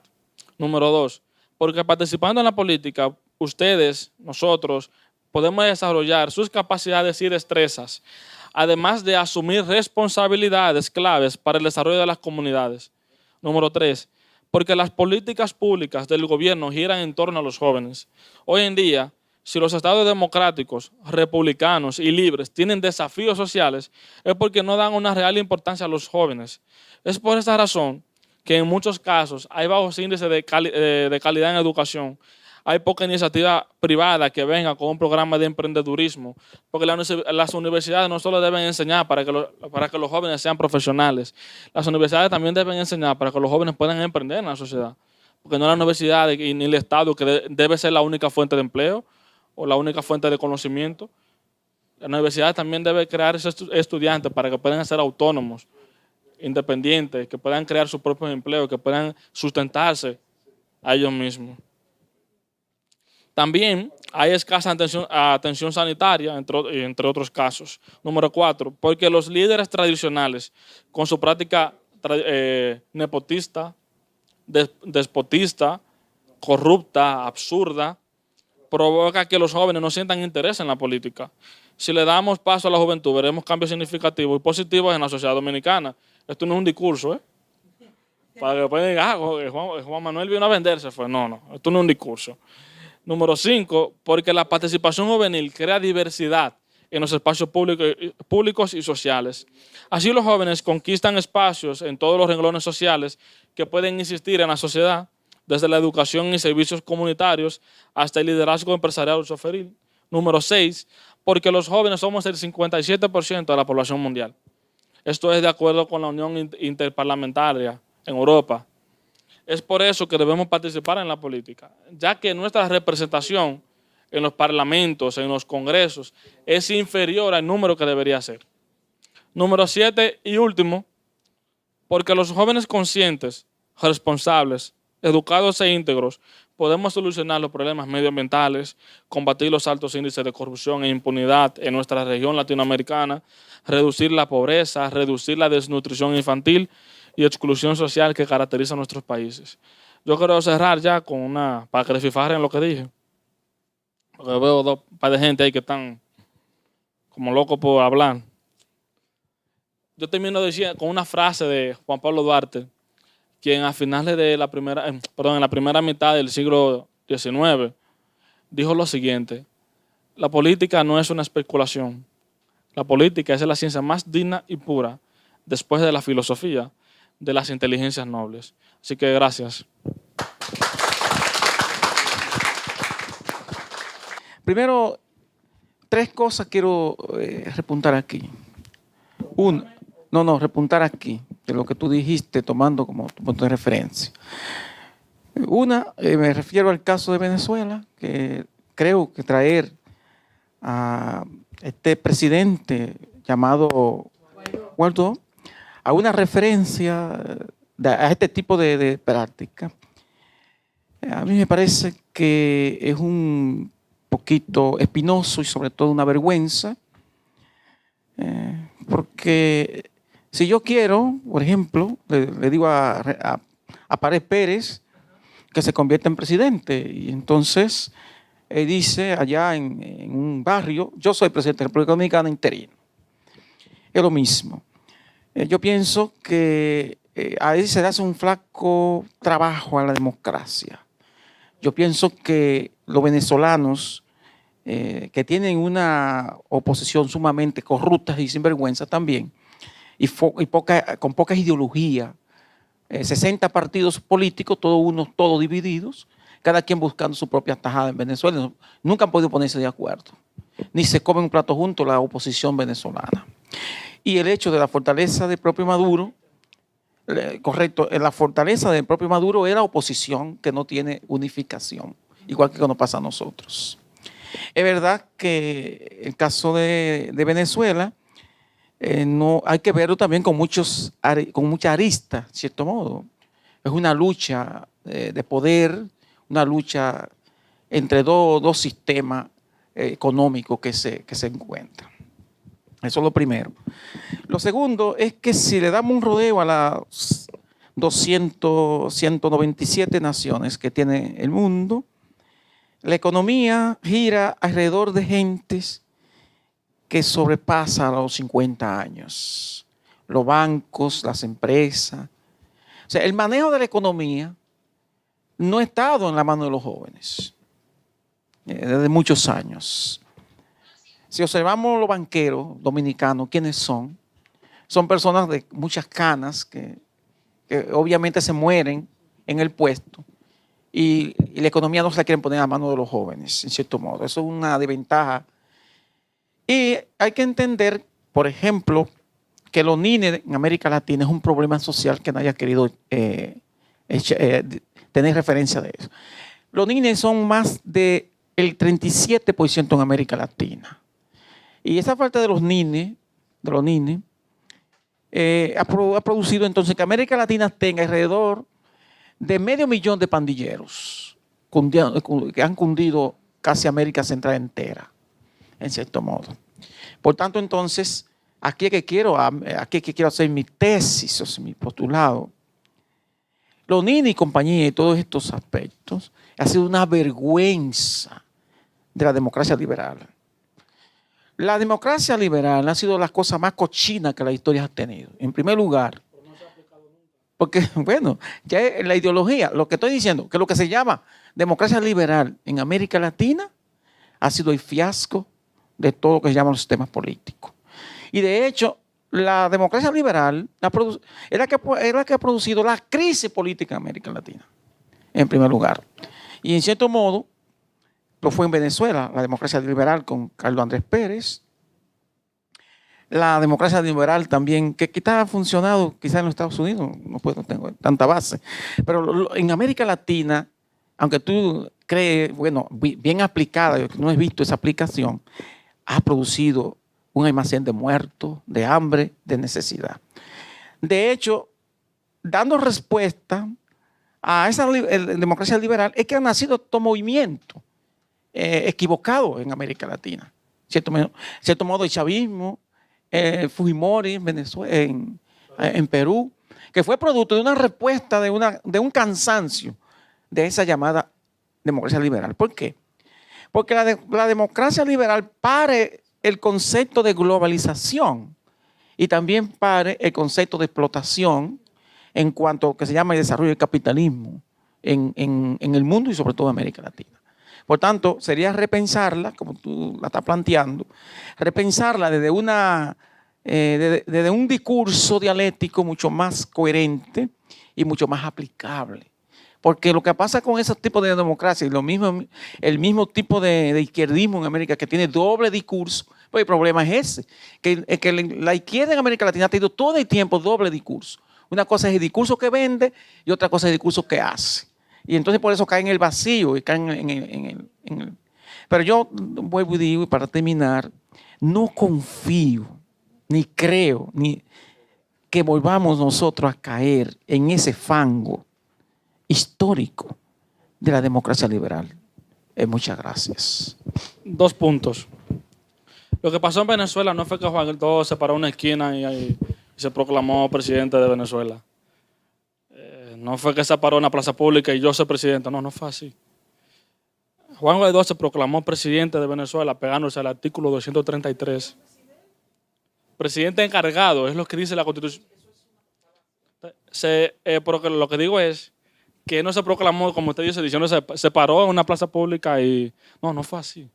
Número 2, porque participando en la política, ustedes, nosotros, podemos desarrollar sus capacidades y destrezas, además de asumir responsabilidades claves para el desarrollo de las comunidades. Número 3, porque las políticas públicas del gobierno giran en torno a los jóvenes. Hoy en día, si los estados democráticos, republicanos y libres tienen desafíos sociales, es porque no dan una real importancia a los jóvenes. Es por esta razón que en muchos casos hay bajos índices de calidad en educación. Hay poca iniciativa privada que venga con un programa de emprendedurismo, porque las universidades no solo deben enseñar para que los jóvenes sean profesionales, las universidades también deben enseñar para que los jóvenes puedan emprender en la sociedad, porque no la universidad ni el Estado que debe ser la única fuente de empleo o la única fuente de conocimiento. La universidad también debe crear esos estudiantes para que puedan ser autónomos, independientes, que puedan crear sus propios empleos, que puedan sustentarse a ellos mismos. También hay escasa atención sanitaria, entre otros casos. Número 4, porque los líderes tradicionales, con su práctica nepotista, despotista, corrupta, absurda, provoca que los jóvenes no sientan interés en la política. Si le damos paso a la juventud, veremos cambios significativos y positivos en la sociedad dominicana. Esto no es un discurso, para que después digan, Juan Manuel vino a venderse. No, esto no es un discurso. Número 5, porque la participación juvenil crea diversidad en los espacios públicos y sociales. Así los jóvenes conquistan espacios en todos los renglones sociales que pueden existir en la sociedad, desde la educación y servicios comunitarios hasta el liderazgo empresarial o choferil. Número 6, porque los jóvenes somos el 57% de la población mundial. Esto es de acuerdo con la Unión Interparlamentaria en Europa. Es por eso que debemos participar en la política, ya que nuestra representación en los parlamentos, en los congresos, es inferior al número que debería ser. Número 7 y último, porque los jóvenes conscientes, responsables, educados e íntegros, podemos solucionar los problemas medioambientales, combatir los altos índices de corrupción e impunidad en nuestra región latinoamericana, reducir la pobreza, reducir la desnutrición infantil y exclusión social que caracteriza a nuestros países. Yo quiero cerrar ya con para que desfifarren lo que dije. Porque veo dos par de gente ahí que están como locos por hablar. Yo termino con una frase de Juan Pablo Duarte, quien a finales de en la primera mitad del siglo XIX, dijo lo siguiente: la política no es una especulación. La política es la ciencia más digna y pura, después de la filosofía, de las inteligencias nobles. Así que gracias. Primero, tres cosas quiero repuntar aquí. Repuntar aquí, de lo que tú dijiste, tomando como tu punto de referencia. Una, me refiero al caso de Venezuela, que creo que traer a este presidente llamado Guaidó a una referencia a este tipo de práctica, a mí me parece que es un poquito espinoso y sobre todo una vergüenza, porque si yo quiero, por ejemplo, le digo a Pared Pérez que se convierta en presidente, y entonces dice allá en un barrio: yo soy presidente de la República Dominicana interino. Es lo mismo. Yo pienso que ahí se le hace un flaco trabajo a la democracia. Yo pienso que los venezolanos que tienen una oposición sumamente corrupta y sinvergüenza también, con poca ideología, 60 partidos políticos, todos divididos, cada quien buscando su propia tajada en Venezuela. Nunca han podido ponerse de acuerdo, ni se comen un plato juntos la oposición venezolana. Y el hecho de la fortaleza del propio Maduro, correcto, la fortaleza del propio Maduro es la oposición que no tiene unificación, igual que nos pasa a nosotros. Es verdad que el caso de Venezuela no hay que verlo también con mucha arista, en cierto modo. Es una lucha de poder, una lucha entre dos sistemas económicos que se encuentran. Eso es lo primero. Lo segundo es que si le damos un rodeo a las 197 naciones que tiene el mundo, la economía gira alrededor de gentes que sobrepasa los 50 años. Los bancos, las empresas. O sea, el manejo de la economía no ha estado en la mano de los jóvenes desde muchos años. Si observamos los banqueros dominicanos, ¿quiénes son? Son personas de muchas canas que obviamente se mueren en el puesto y la economía no se la quieren poner a mano de los jóvenes, en cierto modo. Eso es una desventaja. Y hay que entender, por ejemplo, que los niños en América Latina es un problema social que nadie ha querido tener referencia de eso. Los niños son más del 37% en América Latina. Y esa falta de los niños ha producido entonces que América Latina tenga alrededor de 500,000 de pandilleros que han cundido casi América Central entera, en cierto modo. Por tanto, entonces, aquí es que quiero hacer mi tesis, o sea, mi postulado. Los niños y compañía y todos estos aspectos ha sido una vergüenza de la democracia liberal. La democracia liberal ha sido la cosa más cochina que la historia ha tenido. En primer lugar, porque, bueno, ya es la ideología, lo que estoy diciendo, que lo que se llama democracia liberal en América Latina ha sido el fiasco de todo lo que se llaman los sistemas políticos. Y de hecho, la democracia liberal es la que ha producido la crisis política en América Latina, en primer lugar. Y en cierto modo, lo fue en Venezuela, la democracia liberal con Carlos Andrés Pérez. La democracia liberal también, que quizás ha funcionado, quizás en los Estados Unidos, no tengo tanta base, pero en América Latina, aunque tú crees, bueno, bien aplicada, yo no he visto esa aplicación, ha producido un almacén de muertos, de hambre, de necesidad. De hecho, dando respuesta a esa democracia liberal, es que ha nacido todo movimiento equivocado en América Latina. Cierto modo, el chavismo, Fujimori en Venezuela, en Perú, que fue producto de una respuesta de un cansancio de esa llamada democracia liberal. ¿Por qué? Porque la democracia liberal pare el concepto de globalización y también pare el concepto de explotación en cuanto a lo que se llama el desarrollo del capitalismo en el mundo y sobre todo en América Latina. Por tanto, sería repensarla, como tú la estás planteando, repensarla desde un discurso dialéctico mucho más coherente y mucho más aplicable. Porque lo que pasa con esos tipos de democracia y el mismo tipo de izquierdismo en América que tiene doble discurso, pues el problema es ese, que la izquierda en América Latina ha tenido todo el tiempo doble discurso. Una cosa es el discurso que vende y otra cosa es el discurso que hace. Y entonces por eso caen en el vacío y caen en el... Pero yo vuelvo y digo, y para terminar, no confío, ni creo, ni que volvamos nosotros a caer en ese fango histórico de la democracia liberal. Muchas gracias. 2 puntos. Lo que pasó en Venezuela no fue que Juan Guaidó se paró en una esquina y se proclamó presidente de Venezuela. No fue que se paró en la plaza pública y yo soy presidente. No, no fue así. Juan Guaidó se proclamó presidente de Venezuela pegándose al artículo 233. Presidente encargado, es lo que dice la Constitución. Pero lo que digo es que no se proclamó, como usted dice, diciendo se paró en una plaza pública y... No fue así.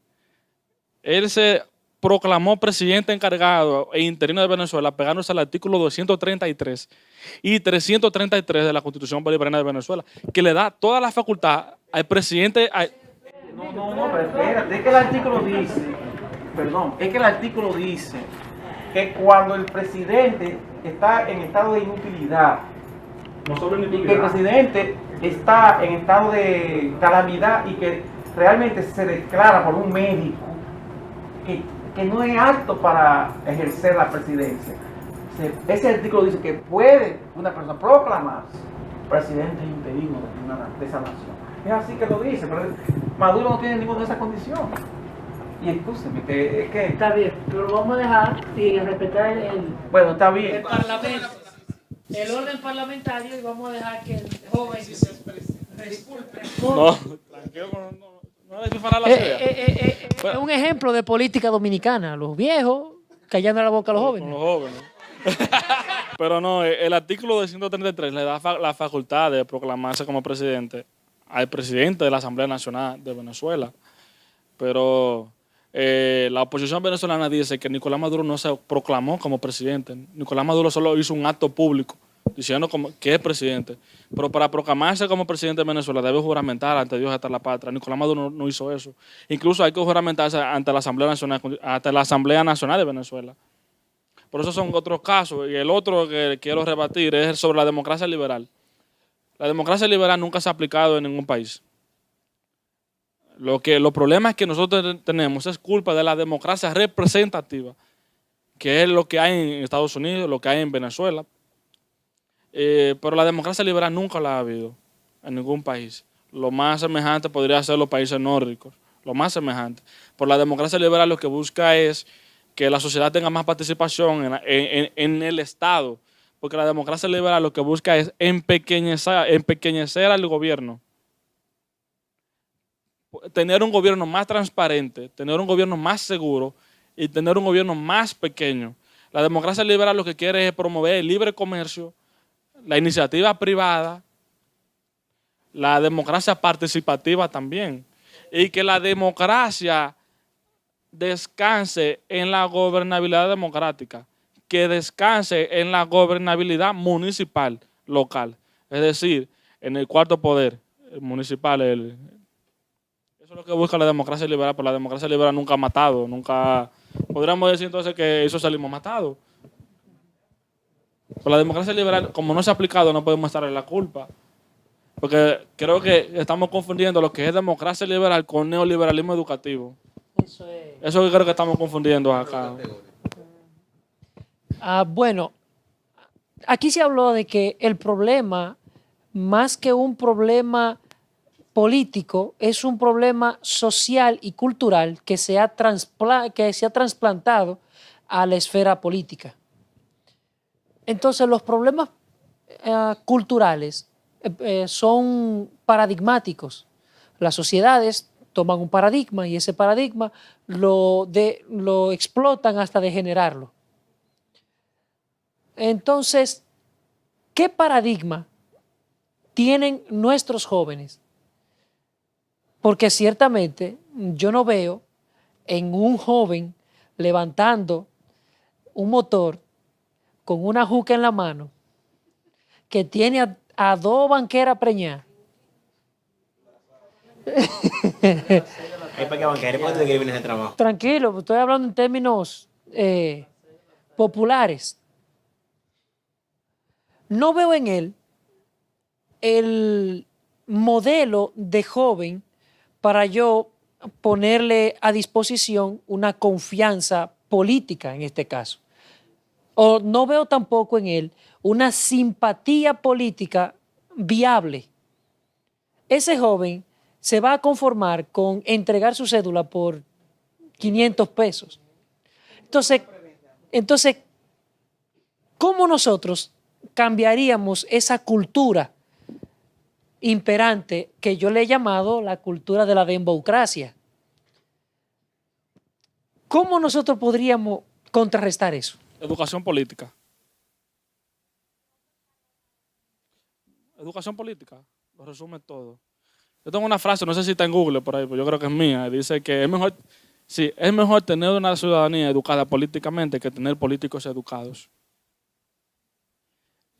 Él se proclamó presidente encargado e interino de Venezuela pegándose al artículo 233 y 333 de la Constitución Bolivariana de Venezuela, que le da toda la facultad al presidente... No, pero espérate, es que el artículo dice, que cuando el presidente está en estado de inutilidad, y que el presidente está en estado de calamidad y que realmente se declara por un médico que no es apto para ejercer la presidencia. Ese artículo dice que puede una persona proclamarse presidente interino de esa nación. Es así que lo dice, pero Maduro no tiene ninguna de esas condiciones. Y escúcheme, es que... Está bien, pero lo vamos a dejar y respetar Bueno, está bien. el parlamento, el orden parlamentario, y vamos a dejar que el joven disculpe. No, tranquilo, no desfifarar la idea. Es un ejemplo de política dominicana. Los viejos callando la boca a los jóvenes. Con los jóvenes. Pero no, el artículo 233 le da la facultad de proclamarse como presidente al presidente de la Asamblea Nacional de Venezuela. Pero la oposición venezolana dice que Nicolás Maduro no se proclamó como presidente. Nicolás Maduro solo hizo un acto público diciendo que es presidente. Pero para proclamarse como presidente de Venezuela debe juramentar ante Dios y ante la patria. Nicolás Maduro no hizo eso. Incluso hay que juramentarse ante la Asamblea Nacional de Venezuela. Por eso son otros casos. Y el otro que quiero rebatir es sobre la democracia liberal. La democracia liberal nunca se ha aplicado en ningún país. Los problemas que nosotros tenemos es culpa de la democracia representativa, que es lo que hay en Estados Unidos, lo que hay en Venezuela. Pero la democracia liberal nunca la ha habido en ningún país. Lo más semejante podría ser los países nórdicos, lo más semejante. Por la democracia liberal lo que busca es que la sociedad tenga más participación en el Estado, porque la democracia liberal lo que busca es empequeñecer al gobierno. Tener un gobierno más transparente, tener un gobierno más seguro y tener un gobierno más pequeño. La democracia liberal lo que quiere es promover el libre comercio, la iniciativa privada, la democracia participativa también, y que la democracia descanse en la gobernabilidad democrática, que descanse en la gobernabilidad municipal, local, es decir, en el cuarto poder municipal. Eso es lo que busca la democracia liberal, pero la democracia liberal nunca ha matado, nunca... Podríamos decir entonces que eso salimos matados. Pero la democracia liberal, como no se ha aplicado, no podemos estar en la culpa. Porque creo que estamos confundiendo lo que es democracia liberal con neoliberalismo educativo. Eso es. Eso que creo que estamos confundiendo acá. Bueno, aquí se habló de que el problema, más que un problema político, es un problema social y cultural que se ha trasplantado a la esfera política. Entonces, los problemas culturales son paradigmáticos. Las sociedades toman un paradigma y ese paradigma lo explotan hasta degenerarlo. Entonces, ¿qué paradigma tienen nuestros jóvenes? Porque ciertamente yo no veo en un joven levantando un motor con una juca en la mano que tiene a dos banqueras preñadas. Tranquilo, estoy hablando en términos populares. No veo en él el modelo de joven para yo ponerle a disposición una confianza política en este caso. O no veo tampoco en él una simpatía política viable. Ese joven se va a conformar con entregar su cédula por 500 pesos. Entonces, ¿cómo nosotros cambiaríamos esa cultura imperante que yo le he llamado la cultura de la democracia? ¿Cómo nosotros podríamos contrarrestar eso? Educación política. Educación política, lo resume todo. Yo tengo una frase, no sé si está en Google por ahí, pero yo creo que es mía. Dice que es mejor tener una ciudadanía educada políticamente que tener políticos educados.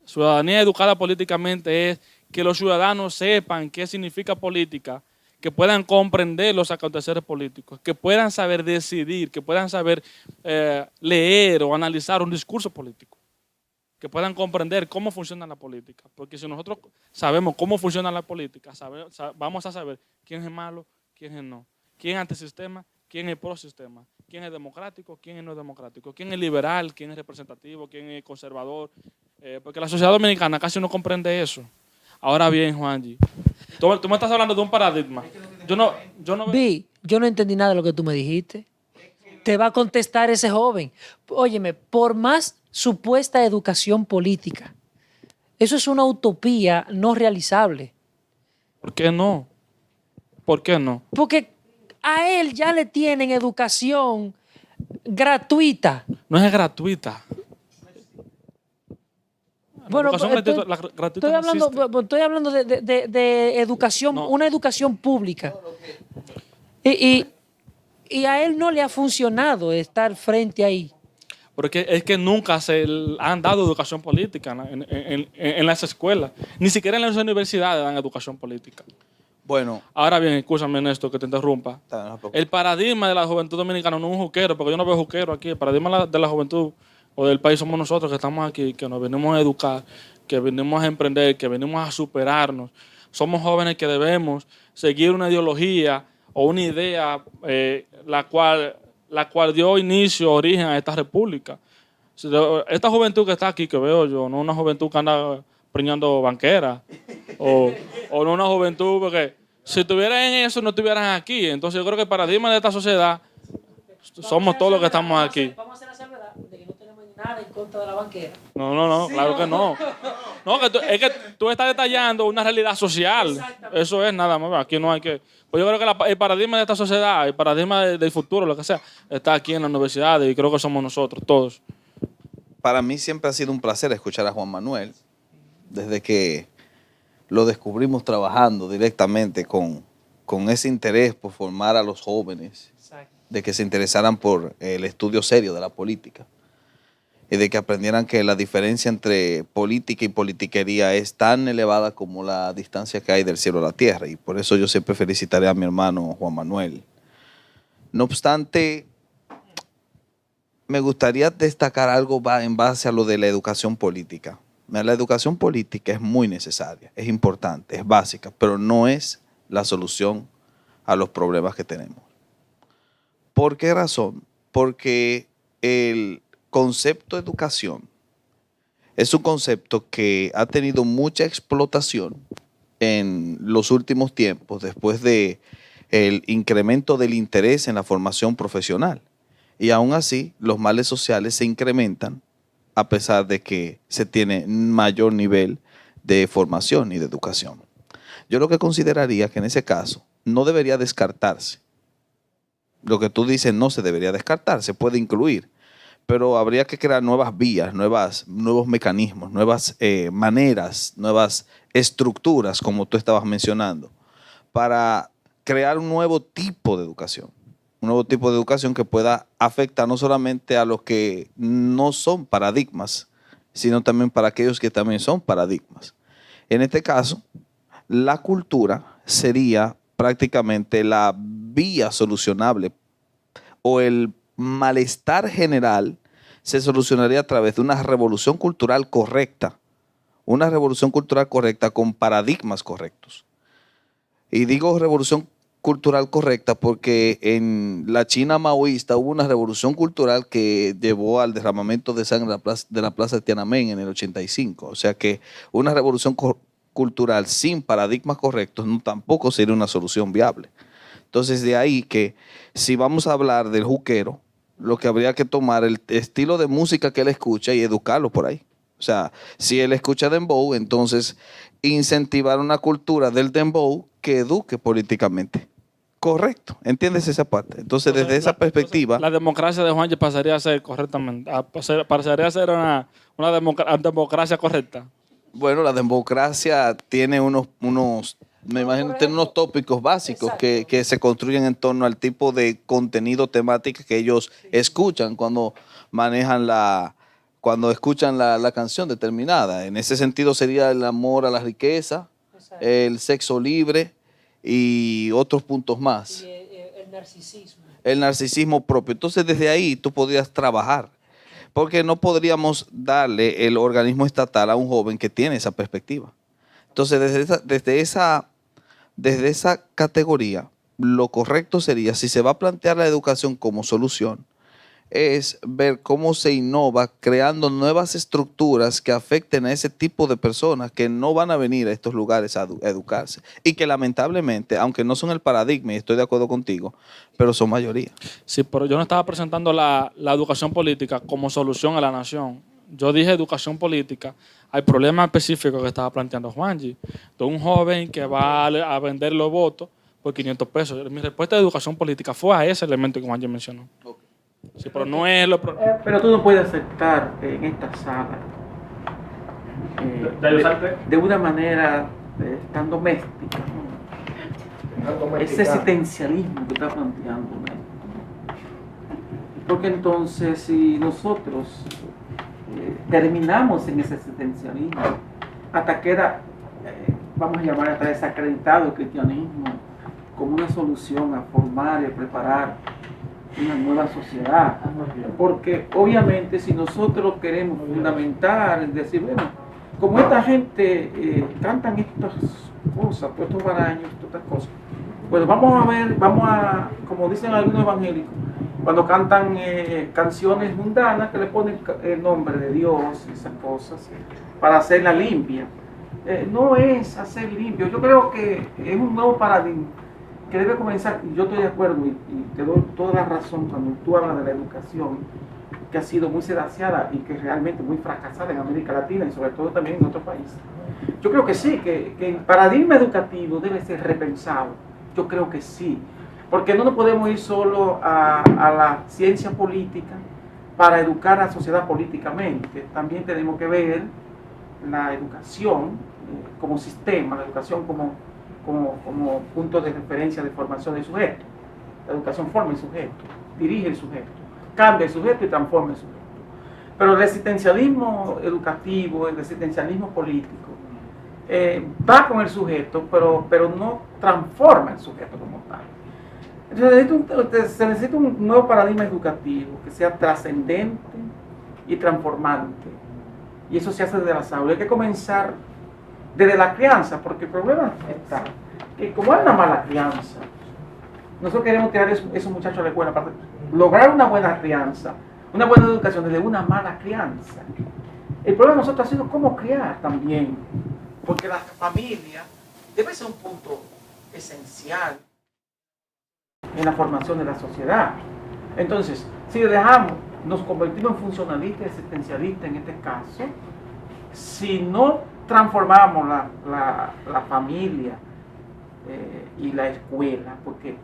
Ciudadanía educada políticamente es que los ciudadanos sepan qué significa política, que puedan comprender los aconteceres políticos, que puedan saber decidir, que puedan saber leer o analizar un discurso político, que puedan comprender cómo funciona la política. Porque si nosotros sabemos cómo funciona la política, vamos a saber quién es malo, quién es no, quién es antisistema, quién es prosistema, quién es democrático, quién es no democrático, quién es liberal, quién es representativo, quién es conservador. Porque la sociedad dominicana casi no comprende eso. Ahora bien, Juanji, tú me estás hablando de un paradigma. Yo no entendí nada de lo que tú me dijiste. Te va a contestar ese joven. Óyeme, por más supuesta educación política, eso es una utopía no realizable. ¿Por qué no? ¿Por qué no? Porque a él ya le tienen educación gratuita. No es gratuita. Bueno, estoy hablando de educación, no. Una educación pública. Y a él no le ha funcionado estar frente ahí. Porque es que nunca se han dado educación política en las escuelas. Ni siquiera en las universidades dan educación política. Bueno. Ahora bien, escúchame, Ernesto, que te interrumpa. El paradigma de la juventud dominicana no es un juquero, porque yo no veo juquero aquí. El paradigma de la juventud o del país somos nosotros que estamos aquí, que nos venimos a educar, que venimos a emprender, que venimos a superarnos. Somos jóvenes que debemos seguir una ideología o una idea la cual dio inicio, origen a esta república. Esta juventud que está aquí, que veo yo, no una juventud que anda preñando banquera, o no una juventud, porque si estuvieran en eso no estuvieran aquí. Entonces yo creo que el paradigma de esta sociedad somos todos los que estamos aquí. Vamos a hacer la salvedad de que no tenemos nada en contra de la banquera. No, claro que no. No, es que tú estás detallando una realidad social. Eso es nada más. Aquí no hay que... Pues yo creo que el paradigma de esta sociedad, el paradigma del futuro, lo que sea, está aquí en las universidades y creo que somos nosotros, todos. Para mí siempre ha sido un placer escuchar a Juan Manuel, desde que lo descubrimos trabajando directamente con ese interés por formar a los jóvenes, de que se interesaran por el estudio serio de la política y de que aprendieran que la diferencia entre política y politiquería es tan elevada como la distancia que hay del cielo a la tierra, y por eso yo siempre felicitaré a mi hermano Juan Manuel. No obstante, me gustaría destacar algo en base a lo de la educación política. La educación política es muy necesaria, es importante, es básica, pero no es la solución a los problemas que tenemos. ¿Por qué razón? Porque el concepto de educación es un concepto que ha tenido mucha explotación en los últimos tiempos después del incremento del interés en la formación profesional. Y aún así, los males sociales se incrementan a pesar de que se tiene mayor nivel de formación y de educación. Yo lo que consideraría que en ese caso no debería descartarse. Lo que tú dices no se debería descartar, se puede incluir, pero habría que crear nuevas vías, nuevos mecanismos, nuevas maneras, nuevas estructuras, como tú estabas mencionando, para crear un nuevo tipo de educación. Un nuevo tipo de educación que pueda afectar no solamente a los que no son paradigmas, sino también para aquellos que también son paradigmas. En este caso, la cultura sería prácticamente la vía solucionable, o el malestar general se solucionaría a través de una revolución cultural correcta con paradigmas correctos. Y digo revolución cultural correcta porque en la China maoísta hubo una revolución cultural que llevó al derramamiento de sangre de la plaza de Tiananmen en el 85. O sea que una revolución cultural sin paradigmas correctos tampoco sería una solución viable. Entonces, de ahí que si vamos a hablar del juquero, lo que habría que tomar el estilo de música que él escucha y educarlo por ahí. O sea, si él escucha dembow, entonces incentivar una cultura del dembow que eduque políticamente. Correcto, ¿entiendes esa parte? Entonces, desde esa perspectiva... La democracia de Juanji pasaría a ser correctamente, pasaría a ser una democracia correcta. Bueno, la democracia tiene me imagino, tiene unos tópicos básicos que se construyen en torno al tipo de contenido temático que ellos escuchan cuando manejan cuando escuchan la canción determinada. En ese sentido sería el amor a la riqueza, el sexo libre y otros puntos más. Y el narcisismo. El narcisismo propio. Entonces, desde ahí tú podrías trabajar. Porque no podríamos darle el organismo estatal a un joven que tiene esa perspectiva. Entonces, desde esa categoría, lo correcto sería, si se va a plantear la educación como solución, es ver cómo se innova creando nuevas estructuras que afecten a ese tipo de personas que no van a venir a estos lugares a educarse. Y que lamentablemente, aunque no son el paradigma, y estoy de acuerdo contigo, pero son mayoría. Sí, pero yo no estaba presentando la educación política como solución a la nación. Yo dije educación política. Hay problemas específicos que estaba planteando Juanji. De un joven que va a vender los votos por 500 pesos. Mi respuesta de educación política fue a ese elemento que Juanji mencionó. Sí, pero no es lo... Pero tú no puedes aceptar en esta sala de una manera tan doméstica, ¿no? Ese existencialismo que está planteando, ¿no? Porque entonces si nosotros terminamos en ese existencialismo, hasta queda, vamos a llamar hasta desacreditado el cristianismo como una solución a formar y a preparar una nueva sociedad, porque obviamente si nosotros queremos fundamentar, es decir, bueno, como esta gente cantan estas cosas, todos estos baraños, todas estas cosas, pues vamos a, como dicen algunos evangélicos, cuando cantan canciones mundanas que le ponen el nombre de Dios y esas cosas para hacerla limpia. No es hacer limpio, yo creo que es un nuevo paradigma que debe comenzar, y yo estoy de acuerdo y te doy toda la razón cuando tú hablas de la educación, que ha sido muy sedaciada y que es realmente muy fracasada en América Latina y sobre todo también en otros países. Yo creo que sí, que el paradigma educativo debe ser repensado, yo creo que sí, porque no nos podemos ir solo a la ciencia política para educar a la sociedad políticamente, también tenemos que ver la educación como sistema, la educación como punto de referencia de formación del sujeto. La educación forma el sujeto, dirige el sujeto, cambia el sujeto y transforma el sujeto. Pero el existencialismo educativo, el existencialismo político, va con el sujeto, pero no transforma el sujeto como tal. Entonces se necesita un nuevo paradigma educativo que sea trascendente y transformante. Y eso se hace desde las aulas. Hay que comenzar desde la crianza, porque el problema está que como hay una mala crianza, nosotros queremos tirar esos muchachos a la escuela para lograr una buena crianza, una buena educación desde una mala crianza. El problema de nosotros ha sido cómo criar también, porque la familia debe ser un punto esencial en la formación de la sociedad. Entonces, si le dejamos nos convertimos en funcionalistas, existencialistas en este caso, si no transformamos la familia y la escuela, porque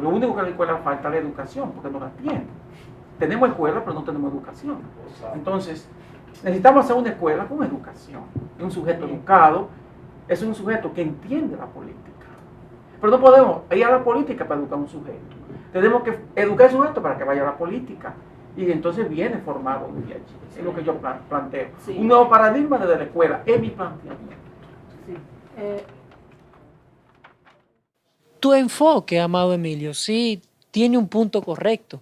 lo único que a la escuela falta es la educación, porque no la tiene. Tenemos escuela, pero no tenemos educación. Entonces, necesitamos hacer una escuela con educación. Un sujeto educado es un sujeto que entiende la política. Pero no podemos ir a la política para educar a un sujeto. Tenemos que educar a un sujeto para que vaya a la política. Y entonces viene formado desde allí. Es lo que yo planteo. Sí. Un nuevo paradigma desde la escuela es mi planteamiento. Sí. Tu enfoque, amado Emilio, sí tiene un punto correcto.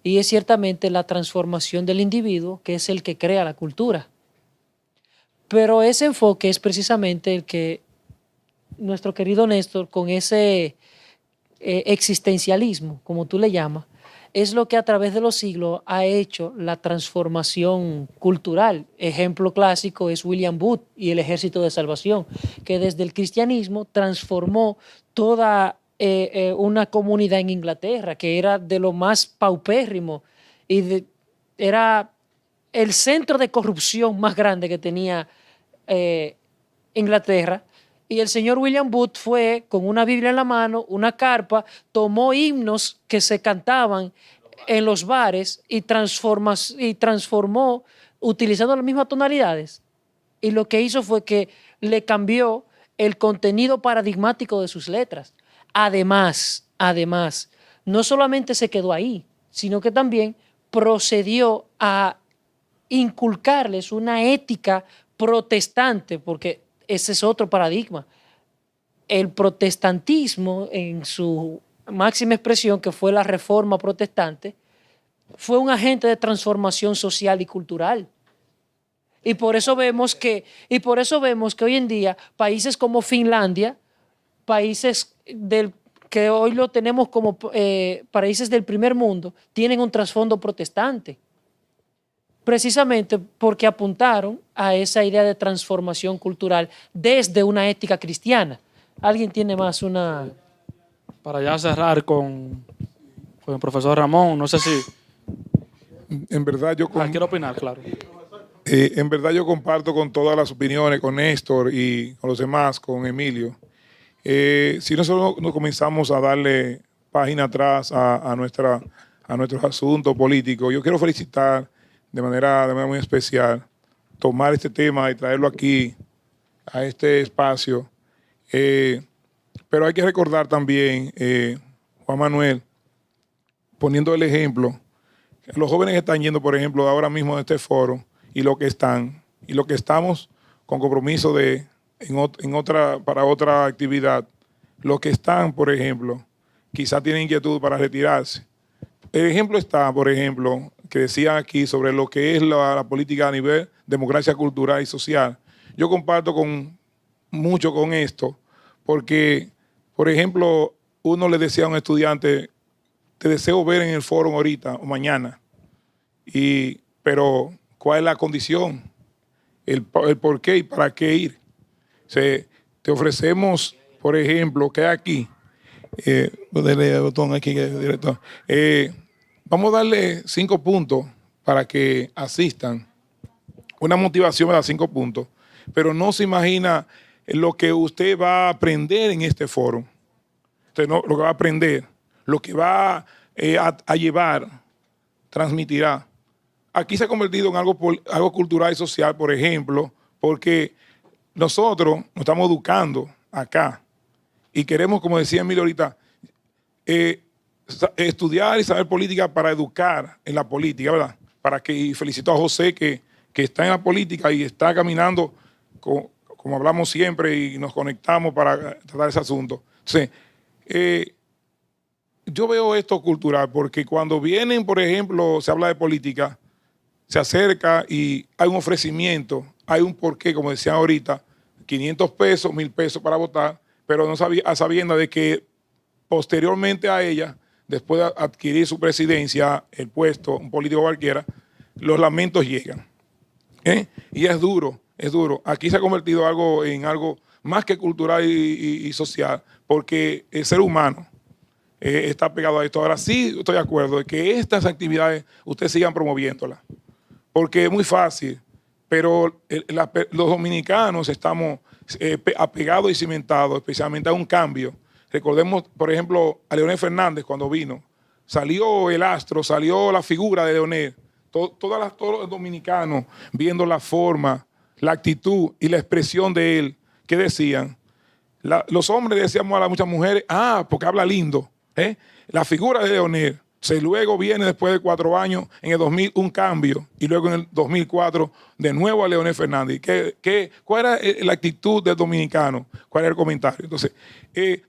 Y es ciertamente la transformación del individuo, que es el que crea la cultura. Pero ese enfoque es precisamente el que nuestro querido Néstor, con ese existencialismo, como tú le llamas, es lo que a través de los siglos ha hecho la transformación cultural. Ejemplo clásico es William Booth y el Ejército de Salvación, que desde el cristianismo transformó toda una comunidad en Inglaterra, que era de lo más paupérrimo y era el centro de corrupción más grande que tenía Inglaterra. Y el señor William Booth fue con una Biblia en la mano, una carpa, tomó himnos que se cantaban en los bares y transformó utilizando las mismas tonalidades. Y lo que hizo fue que le cambió el contenido paradigmático de sus letras. Además, no solamente se quedó ahí, sino que también procedió a inculcarles una ética protestante, porque ese es otro paradigma. El protestantismo, en su máxima expresión, que fue la Reforma Protestante, fue un agente de transformación social y cultural. Y por eso vemos que hoy en día países como Finlandia, países que hoy lo tenemos como países del primer mundo, tienen un trasfondo protestante. Precisamente porque apuntaron a esa idea de transformación cultural desde una ética cristiana. ¿Alguien tiene más una...? Para ya cerrar con el profesor Ramón, no sé si... En verdad yo... quiero opinar, claro. En verdad yo comparto con todas las opiniones, con Néstor y con los demás, con Emilio. Si nosotros nos comenzamos a darle página atrás a nuestros asuntos políticos, yo quiero felicitar de manera muy especial, tomar este tema y traerlo aquí, a este espacio. Pero hay que recordar también, Juan Manuel, poniendo el ejemplo, que los jóvenes que están yendo, por ejemplo, ahora mismo a este foro, y lo que estamos con compromiso para otra actividad, los que están, por ejemplo, quizás tienen inquietud para retirarse. El ejemplo está, por ejemplo, que decían aquí sobre lo que es la política a nivel democracia cultural y social. Yo comparto mucho con esto, porque, por ejemplo, uno le decía a un estudiante, te deseo ver en el foro ahorita o mañana, pero ¿cuál es la condición? El por qué y para qué ir. Te ofrecemos, por ejemplo, que aquí, vamos a darle 5 puntos para que asistan. Una motivación da 5 puntos, pero no se imagina lo que usted va a aprender en este foro. Usted no, lo que va a aprender, lo que va a llevar, transmitirá. Aquí se ha convertido en algo cultural y social, por ejemplo, porque nosotros nos estamos educando acá y queremos, como decía Emilio ahorita, estudiar y saber política para educar en la política, ¿verdad? Y felicito a José que está en la política y está caminando, como hablamos siempre y nos conectamos para tratar ese asunto. Entonces, yo veo esto cultural porque cuando vienen, por ejemplo, se habla de política, se acerca y hay un ofrecimiento, hay un porqué, como decían ahorita, 500 pesos, 1,000 pesos para votar, pero no a sabiendas de que posteriormente a ella, después de adquirir su presidencia, el puesto, un político cualquiera, los lamentos llegan. Y es duro, es duro. Aquí se ha convertido en algo más que cultural y social, porque el ser humano está pegado a esto. Ahora sí estoy de acuerdo de que estas actividades ustedes sigan promoviéndolas, porque es muy fácil, pero los dominicanos estamos apegados y cimentados, especialmente a un cambio. Recordemos, por ejemplo, a Leonel Fernández cuando vino. Salió el astro, salió la figura de Leonel. Todos los dominicanos viendo la forma, la actitud y la expresión de él. ¿Qué decían? Los hombres decíamos a muchas mujeres, porque habla lindo. La figura de Leonel. Luego viene después de 4 años, en el 2000 un cambio, y luego en el 2004 de nuevo a Leonel Fernández. ¿Cuál era la actitud del dominicano? ¿Cuál era el comentario? Entonces,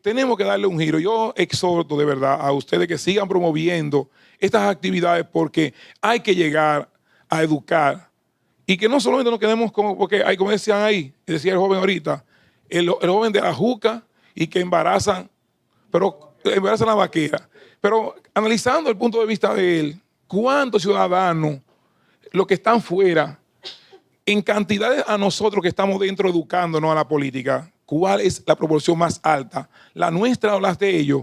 tenemos que darle un giro. Yo exhorto de verdad a ustedes que sigan promoviendo estas actividades porque hay que llegar a educar y que no solamente nos quedemos porque hay, como decían ahí, decía el joven ahorita, el joven de la juca y que embarazan, pero embarazan a la vaquera. Pero analizando el punto de vista de él, ¿cuántos ciudadanos, los que están fuera, en cantidades a nosotros que estamos dentro educándonos a la política, cuál es la proporción más alta? ¿La nuestra o las de ellos?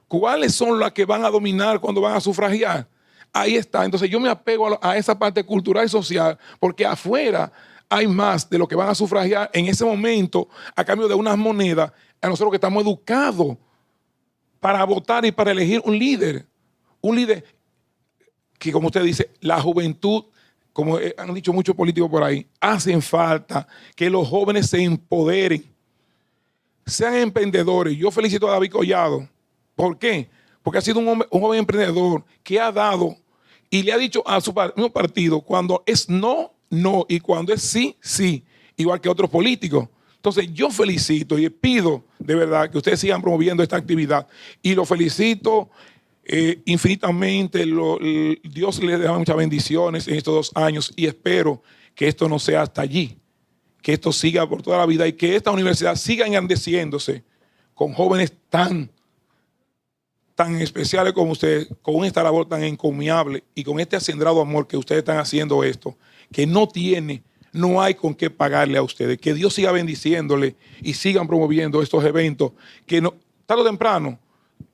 ¿Cuáles son las que van a dominar cuando van a sufragiar? Ahí está. Entonces yo me apego a esa parte cultural y social, porque afuera hay más de lo que van a sufragiar en ese momento a cambio de unas monedas a nosotros que estamos educados para votar y para elegir un líder que, como usted dice, la juventud, como han dicho muchos políticos por ahí, hacen falta que los jóvenes se empoderen, sean emprendedores. Yo felicito a David Collado. ¿Por qué? Porque ha sido un joven emprendedor que ha dado y le ha dicho a su mismo partido cuando es no, no, y cuando es sí, sí, igual que otros políticos. Entonces yo felicito y pido de verdad que ustedes sigan promoviendo esta actividad y lo felicito infinitamente. Dios les da muchas bendiciones en estos 2 años y espero que esto no sea hasta allí, que esto siga por toda la vida y que esta universidad siga engrandeciéndose con jóvenes tan especiales como ustedes, con esta labor tan encomiable y con este acendrado amor que ustedes están haciendo esto, que no hay con qué pagarle a ustedes. Que Dios siga bendiciéndole y sigan promoviendo estos eventos, que tarde o temprano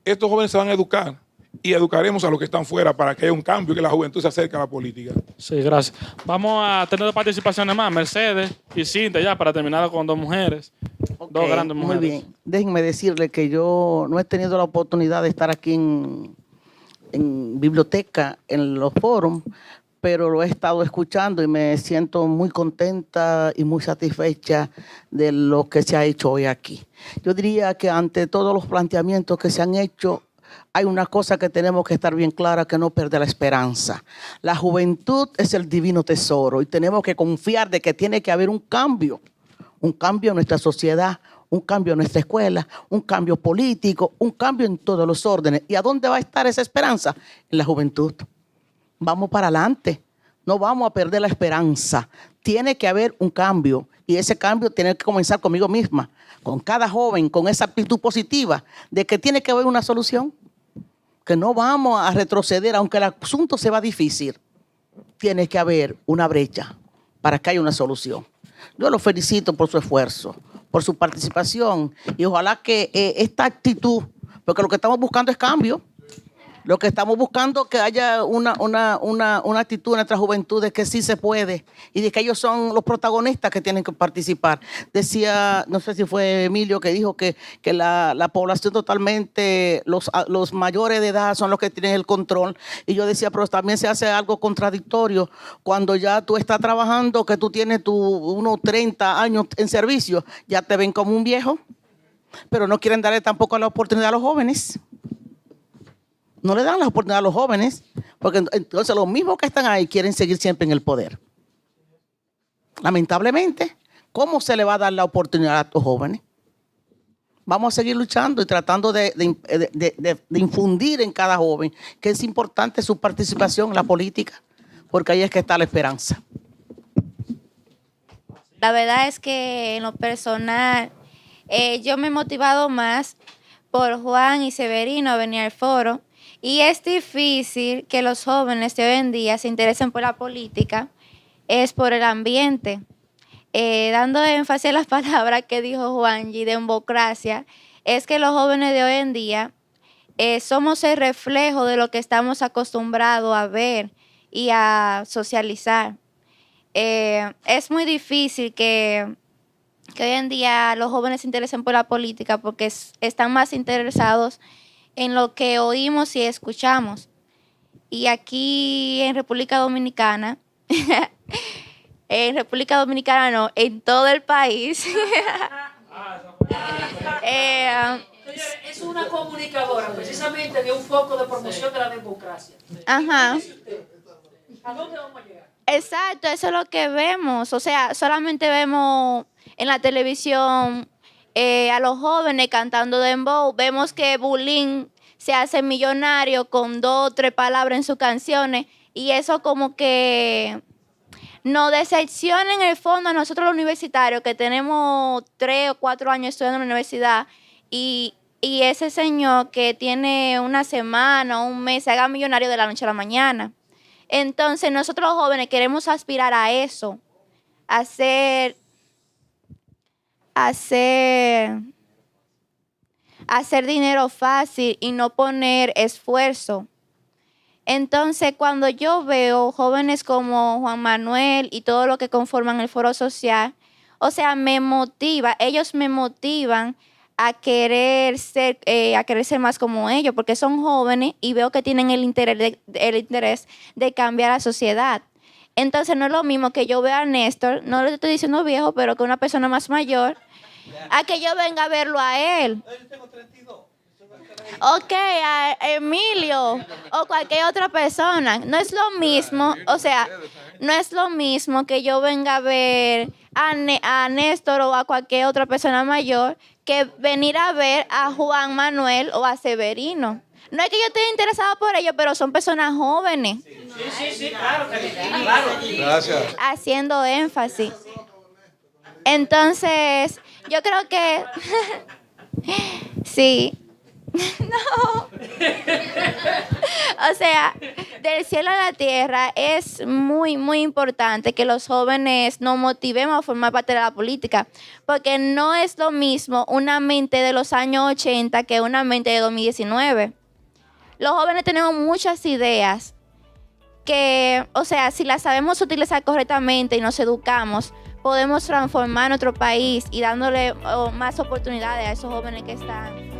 estos jóvenes se van a educar y educaremos a los que están fuera para que haya un cambio y que la juventud se acerque a la política. Sí, gracias. Vamos a tener 2 participaciones más, Mercedes y Cintia, ya para terminar con 2 mujeres. Okay, 2 grandes mujeres. Muy bien. Déjenme decirle que yo no he tenido la oportunidad de estar aquí en biblioteca, en los foros, pero lo he estado escuchando y me siento muy contenta y muy satisfecha de lo que se ha hecho hoy aquí. Yo diría que ante todos los planteamientos que se han hecho, hay una cosa que tenemos que estar bien clara, que no perder la esperanza. La juventud es el divino tesoro y tenemos que confiar de que tiene que haber un cambio en nuestra sociedad, un cambio en nuestra escuela, un cambio político, un cambio en todos los órdenes. ¿Y a dónde va a estar esa esperanza? En la juventud. Vamos para adelante, no vamos a perder la esperanza. Tiene que haber un cambio y ese cambio tiene que comenzar conmigo misma, con cada joven, con esa actitud positiva de que tiene que haber una solución, que no vamos a retroceder aunque el asunto se va difícil. Tiene que haber una brecha para que haya una solución. Yo los felicito por su esfuerzo, por su participación y ojalá que esta actitud, porque lo que estamos buscando es cambio. Lo que estamos buscando es que haya una actitud en nuestra juventud de que sí se puede y de que ellos son los protagonistas que tienen que participar. Decía, no sé si fue Emilio que dijo que la población totalmente, los mayores de edad son los que tienen el control. Y yo decía, pero también se hace algo contradictorio cuando ya tú estás trabajando, que tú tienes unos 30 años en servicio, ya te ven como un viejo, pero no quieren darle tampoco la oportunidad a los jóvenes. No le dan la oportunidad a los jóvenes, porque entonces los mismos que están ahí quieren seguir siempre en el poder. Lamentablemente, ¿cómo se le va a dar la oportunidad a los jóvenes? Vamos a seguir luchando y tratando de infundir en cada joven que es importante su participación en la política, porque ahí es que está la esperanza. La verdad es que en lo personal, yo me he motivado más por Juan y Severino a venir al foro. Y es difícil que los jóvenes de hoy en día se interesen por la política, es por el ambiente. Dando énfasis a las palabras que dijo Juanji de democracia, es que los jóvenes de hoy en día somos el reflejo de lo que estamos acostumbrados a ver y a socializar. Es muy difícil que hoy en día los jóvenes se interesen por la política porque están más interesados en lo que oímos y escuchamos. Y aquí en República Dominicana, no, en todo el país. Señores, es una comunicadora precisamente de un foco de promoción de la democracia. Ajá. ¿A dónde vamos a llegar? Exacto, eso es lo que vemos. O sea, solamente vemos en la televisión a los jóvenes cantando dembow. Vemos que Bulín se hace millonario con 2 o 3 palabras en sus canciones. Y eso como que nos decepciona en el fondo a nosotros los universitarios que tenemos 3 o 4 años estudiando en la universidad y ese señor que tiene una semana o un mes se haga millonario de la noche a la mañana. Entonces nosotros los jóvenes queremos aspirar a eso, a hacer dinero fácil y no poner esfuerzo. Entonces, cuando yo veo jóvenes como Juan Manuel y todo lo que conforman el Foro Social, o sea, ellos me motivan a querer ser más como ellos, porque son jóvenes y veo que tienen el interés de cambiar la sociedad. Entonces, no es lo mismo que yo vea a Néstor, no le estoy diciendo viejo, pero que una persona más mayor, a que yo venga a verlo a él. Ok, a Emilio o cualquier otra persona. No es lo mismo, o sea, no es lo mismo que yo venga a ver a Néstor o a cualquier otra persona mayor que venir a ver a Juan Manuel o a Severino. No es que yo esté interesada por ellos, pero son personas jóvenes. Sí, claro, claro. Gracias. Haciendo énfasis. Entonces, yo creo que sí. No. O sea, del cielo a la tierra es muy, muy importante que los jóvenes nos motivemos a formar parte de la política, porque no es lo mismo una mente de los años 80 que una mente de 2019. Los jóvenes tenemos muchas ideas que, o sea, si las sabemos utilizar correctamente y nos educamos, podemos transformar nuestro país y dándole más oportunidades a esos jóvenes que están